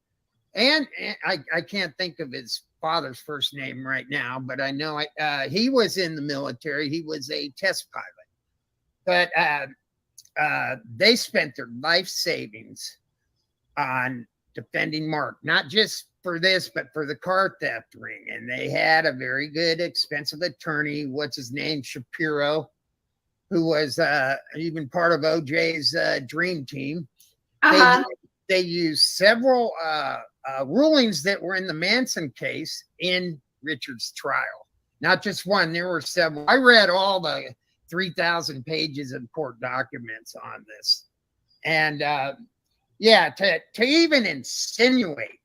and I can't think of his father's first name right now, but I know he was in the military. He was a test pilot. But they spent their life savings on defending Mark, not just for this, but for the car theft ring. And they had a very good, expensive attorney, what's his name, Shapiro, who was even part of OJ's dream team. They used several rulings that were in the Manson case in Richard's trial. Not just one, there were several. I read all the 3,000 pages of court documents on this. And yeah, to even insinuate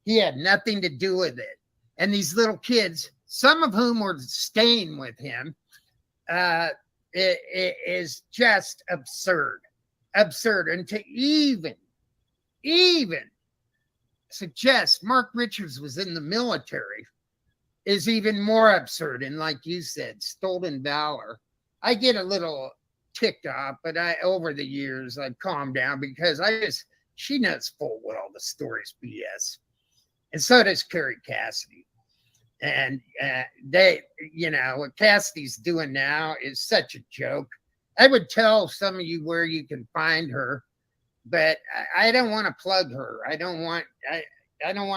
he had nothing to do with it. And these little kids, some of whom were staying with him, it is just absurd. Absurd. And to even suggest Mark Richards was in the military is even more absurd. And like you said, stolen valor. I get a little ticked off, but over the years I've calmed down because she knows full well all the story's BS. And so does Carrie Cassidy. And they, what Cassidy's doing now is such a joke. I would tell some of you where you can find her, but I don't want to plug her. I don't want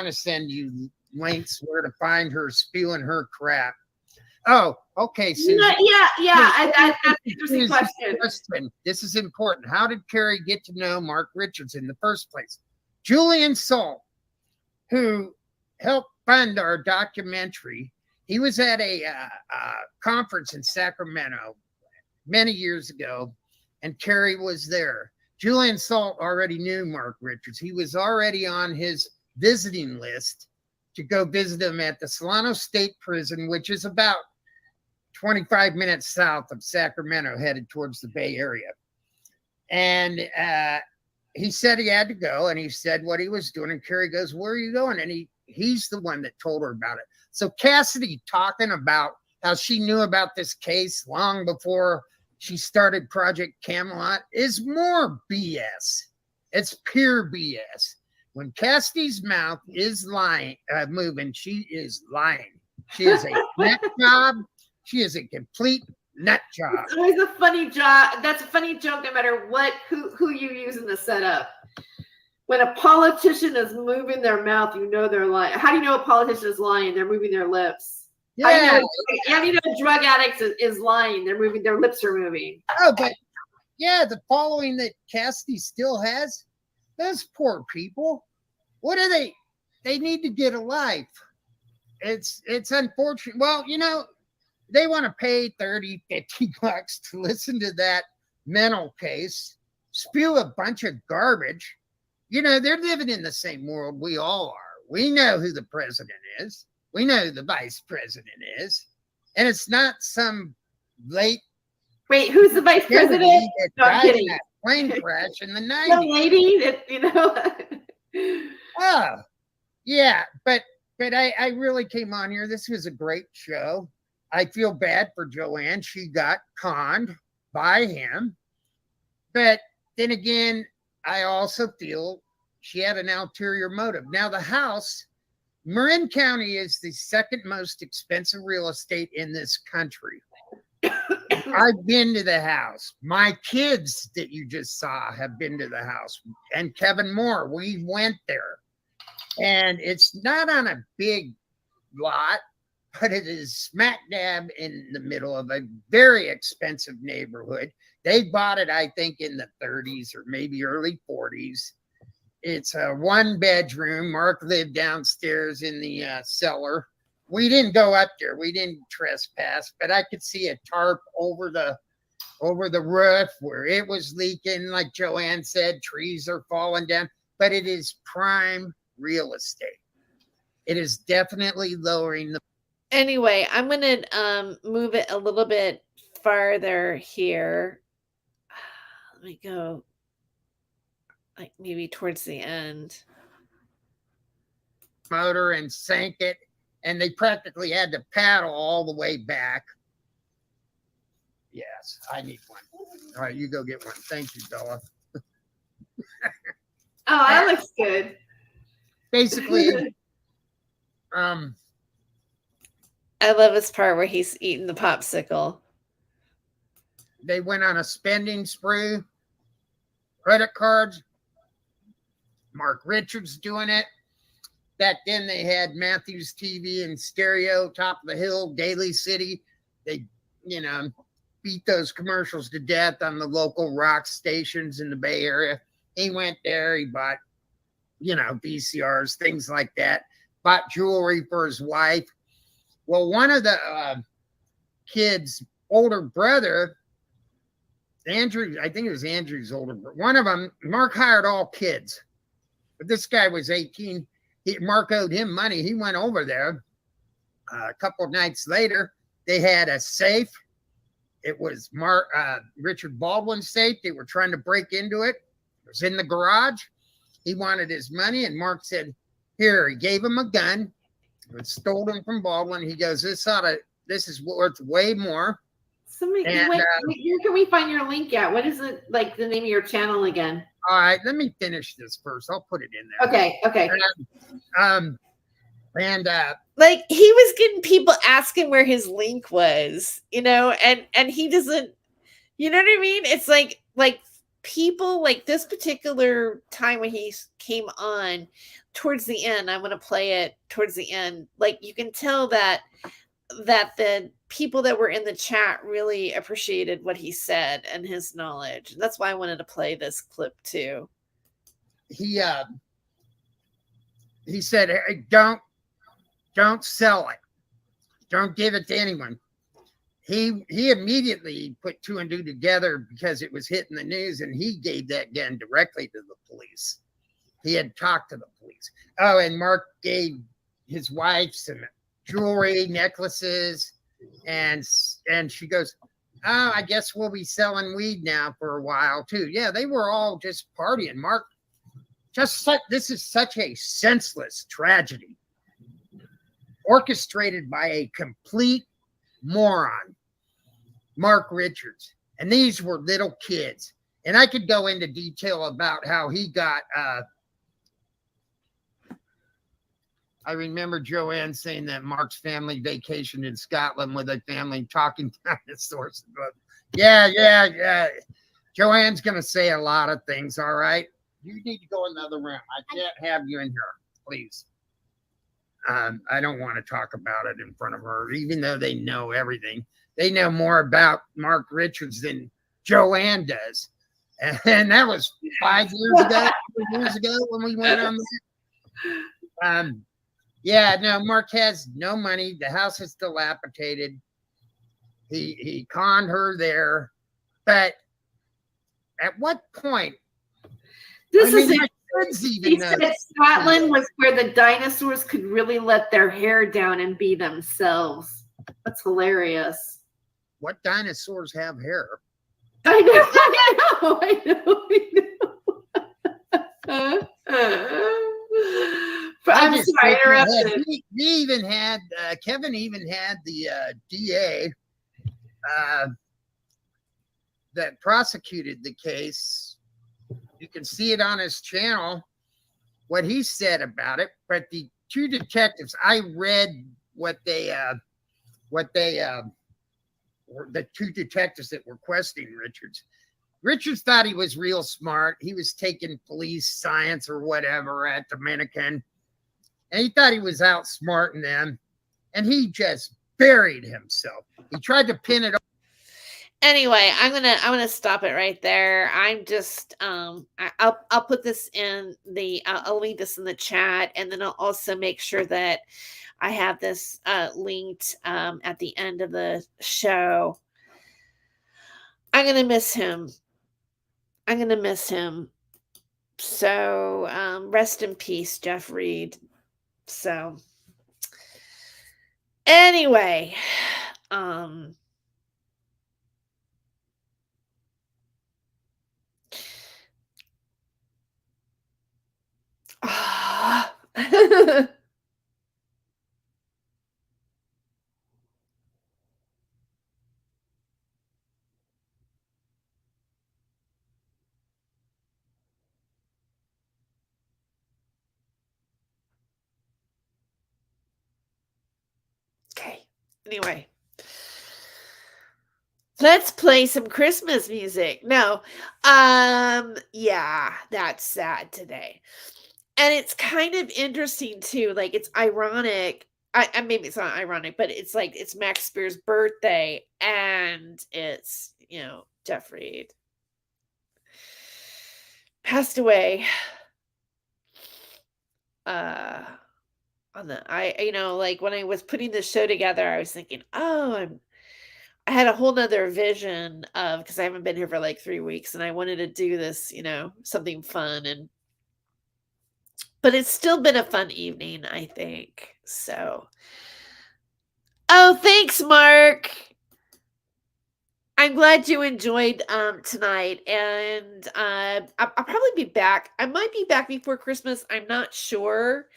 to send you links where to find her spewing her crap. Oh, okay. Susan. Yeah. That's an interesting question. This is important. How did Carrie get to know Mark Richards in the first place? Julian Salt, who helped fund our documentary, he was at a conference in Sacramento many years ago, and Carrie was there. Julian Salt already knew Mark Richards. He was already on his visiting list to go visit him at the Solano State Prison, which is about 25 minutes south of Sacramento, headed towards the Bay Area. And he said he had to go, and he said what he was doing. And Carrie goes, "Where are you going?" And he's the one that told her about it. So Cassidy talking about how she knew about this case long before she started Project Camelot is more BS. It's pure BS. When Cassidy's mouth is moving, she is lying. She is a nut job. She is a complete nut job. It's always a funny job. That's a funny joke no matter who you use in the setup. When a politician is moving their mouth, you know they're lying. How do you know a politician is lying? They're moving their lips. Yeah. How do you know a drug addict is lying? They're moving, their lips are moving. Oh, but yeah, the following that Cassidy still has, those poor people, what are they? They need to get a life. It's unfortunate. Well, they want to pay $30, $50 to listen to that mental case, spew a bunch of garbage. They're living in the same world we all are. We know who the president is. We know who the vice president is. And it's not some late. Wait, who's the vice president? No, I'm kidding. That plane crash in the 90s. Some lady that, Oh, yeah. But I really came on here. This was a great show. I feel bad for Joanne. She got conned by him. But then again, I also feel she had an ulterior motive. Now, the house, Marin County is the second most expensive real estate in this country. I've been to the house. My kids that you just saw have been to the house. And Kevin Moore, we went there. And it's not on a big lot, but it is smack dab in the middle of a very expensive neighborhood. They bought it, I think, in the 30s or maybe early 40s. It's a 1-bedroom. Mark lived downstairs in the cellar. We didn't go up there. We didn't trespass, but I could see a tarp over the roof where it was leaking. Like Joanne said, trees are falling down, but it is prime real estate. It is definitely lowering the. Anyway, I'm going to move it a little bit farther here. Let me go like maybe towards the end. Motor and sank it, and they practically had to paddle all the way back. Yes, I need one. All right, you go get one. Thank you, Bella. Oh, that looks good. Basically, I love this part where he's eating the popsicle. They went on a spending spree, credit cards. Mark Richards doing it. Back then they had Matthews TV and Stereo, Top of the Hill, Daily City. They, beat those commercials to death on the local rock stations in the Bay Area. He went there. He bought, VCRs, things like that. Bought jewelry for his wife. Well, one of the kids' older brother, Andrew, I think it was Andrew's older brother. One of them, Mark hired all kids. But this guy was 18. Mark owed him money. He went over there. A couple of nights later, they had a safe. It was Richard Baldwin's safe. They were trying to break into it. It was in the garage. He wanted his money, and Mark said, here. He gave him a gun. It was stolen from Baldwin. He goes, this is worth way more. Where can we find your link at? What is it, like the name of your channel again? All right, let me finish this first. I'll put it in there. Okay. Like he was getting people asking where his link was, and he doesn't, you know what I mean? It's like people like this particular time when he came on towards the end, I'm going to play it towards the end. Like you can tell that the people that were in the chat really appreciated what he said and his knowledge. That's why I wanted to play this clip too. He said, hey, don't sell it. Don't give it to anyone. He immediately put two and two together because it was hitting the news, and he gave that gun directly to the police. He had talked to the police. Oh, and Mark gave his wife some jewelry, necklaces, and she goes, oh, I guess we'll be selling weed now for a while too. Yeah, they were all just partying. Mark, this is such a senseless tragedy, orchestrated by a complete moron, Mark Richards. And these were little kids. And I could go into detail about how he got, I remember Joanne saying that Mark's family vacationed in Scotland with a family talking dinosaurs. Yeah. Joanne's going to say a lot of things, all right? You need to go in the other room. I can't have you in here, please. I don't want to talk about it in front of her, even though they know everything. They know more about Mark Richards than Joanne does. And that was 5 years ago when we went on that. Yeah, no, Mark has no money. The house is dilapidated. He conned her there. But at what point? He said Scotland was where the dinosaurs could really let their hair down and be themselves. That's hilarious. What dinosaurs have hair? I know. I'm sorry, I interrupted. Kevin even had the DA that prosecuted the case. You can see it on his channel, what he said about it. But the two detectives, I read the two detectives that were questioning Richards. Richards thought he was real smart. He was taking police science or whatever at Dominican, and he thought he was outsmarting them, and he just buried himself. He tried to pin it. Anyway, I'm gonna stop it right there. I'm just I'll put this in the I'll leave this in the chat, and then I'll also make sure that I have this linked at the end of the show. I'm gonna miss him. So rest in peace, Jeff Reed. So anyway, Anyway, let's play some Christmas music. No, yeah, that's sad today. And it's kind of interesting too. Like, it's ironic. I maybe it's not ironic, but it's like it's Max Spiers' birthday, and it's, you know, Jeff Reed passed away. On the you know, like when I was putting this show together, I was thinking, oh, I had a whole nother vision of, because I haven't been here for like 3 weeks, and I wanted to do this, you know, something fun, but it's still been a fun evening, I think. So, oh, thanks, Mark. I'm glad you enjoyed tonight, and I'll probably be back. I might be back before Christmas. I'm not sure.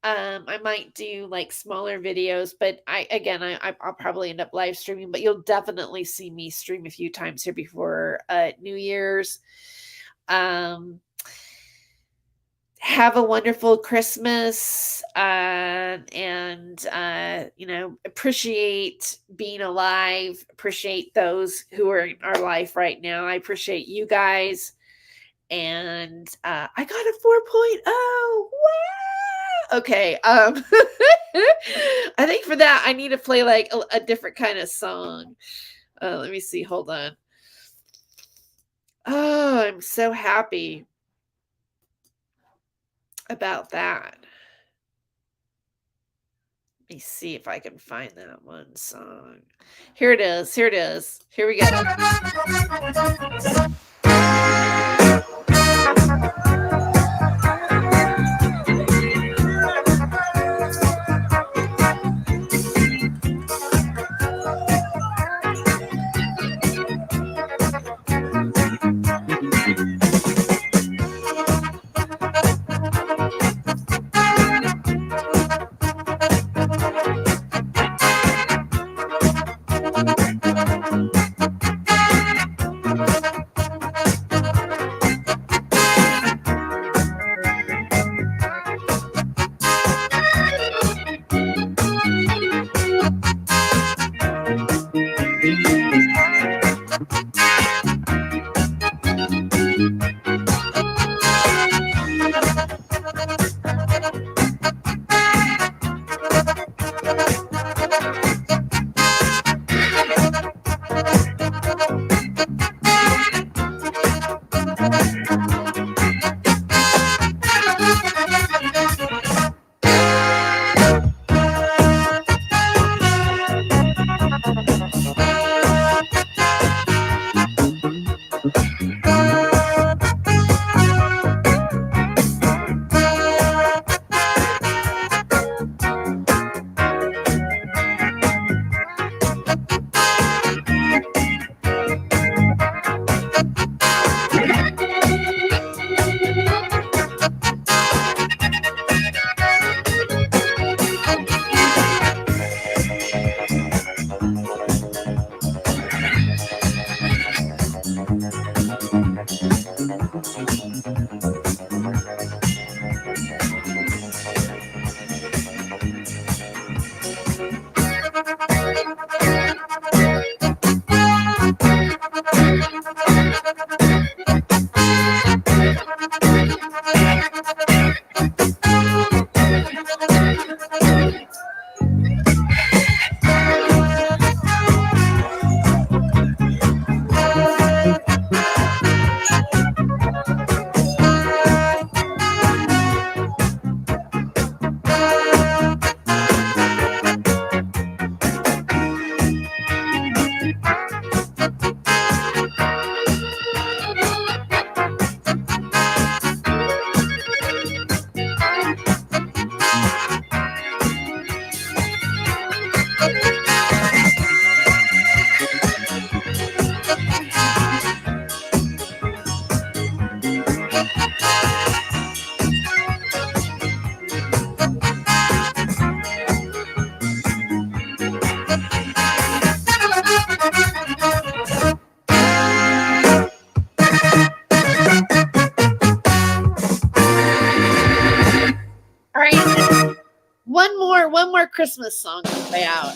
I might do like smaller videos, but I'll probably end up live streaming, but you'll definitely see me stream a few times here before New Year's. Have a wonderful Christmas, and you know, appreciate being alive, appreciate those who are in our life right now. I appreciate you guys. And I got a 4.0. Wow. Okay. I think for that I need to play like a different kind of song. Let me see. Hold on. Oh, I'm so happy about that. Let me see if I can find that one song. Here it is. Here it is. Here we go. One more Christmas song to play out.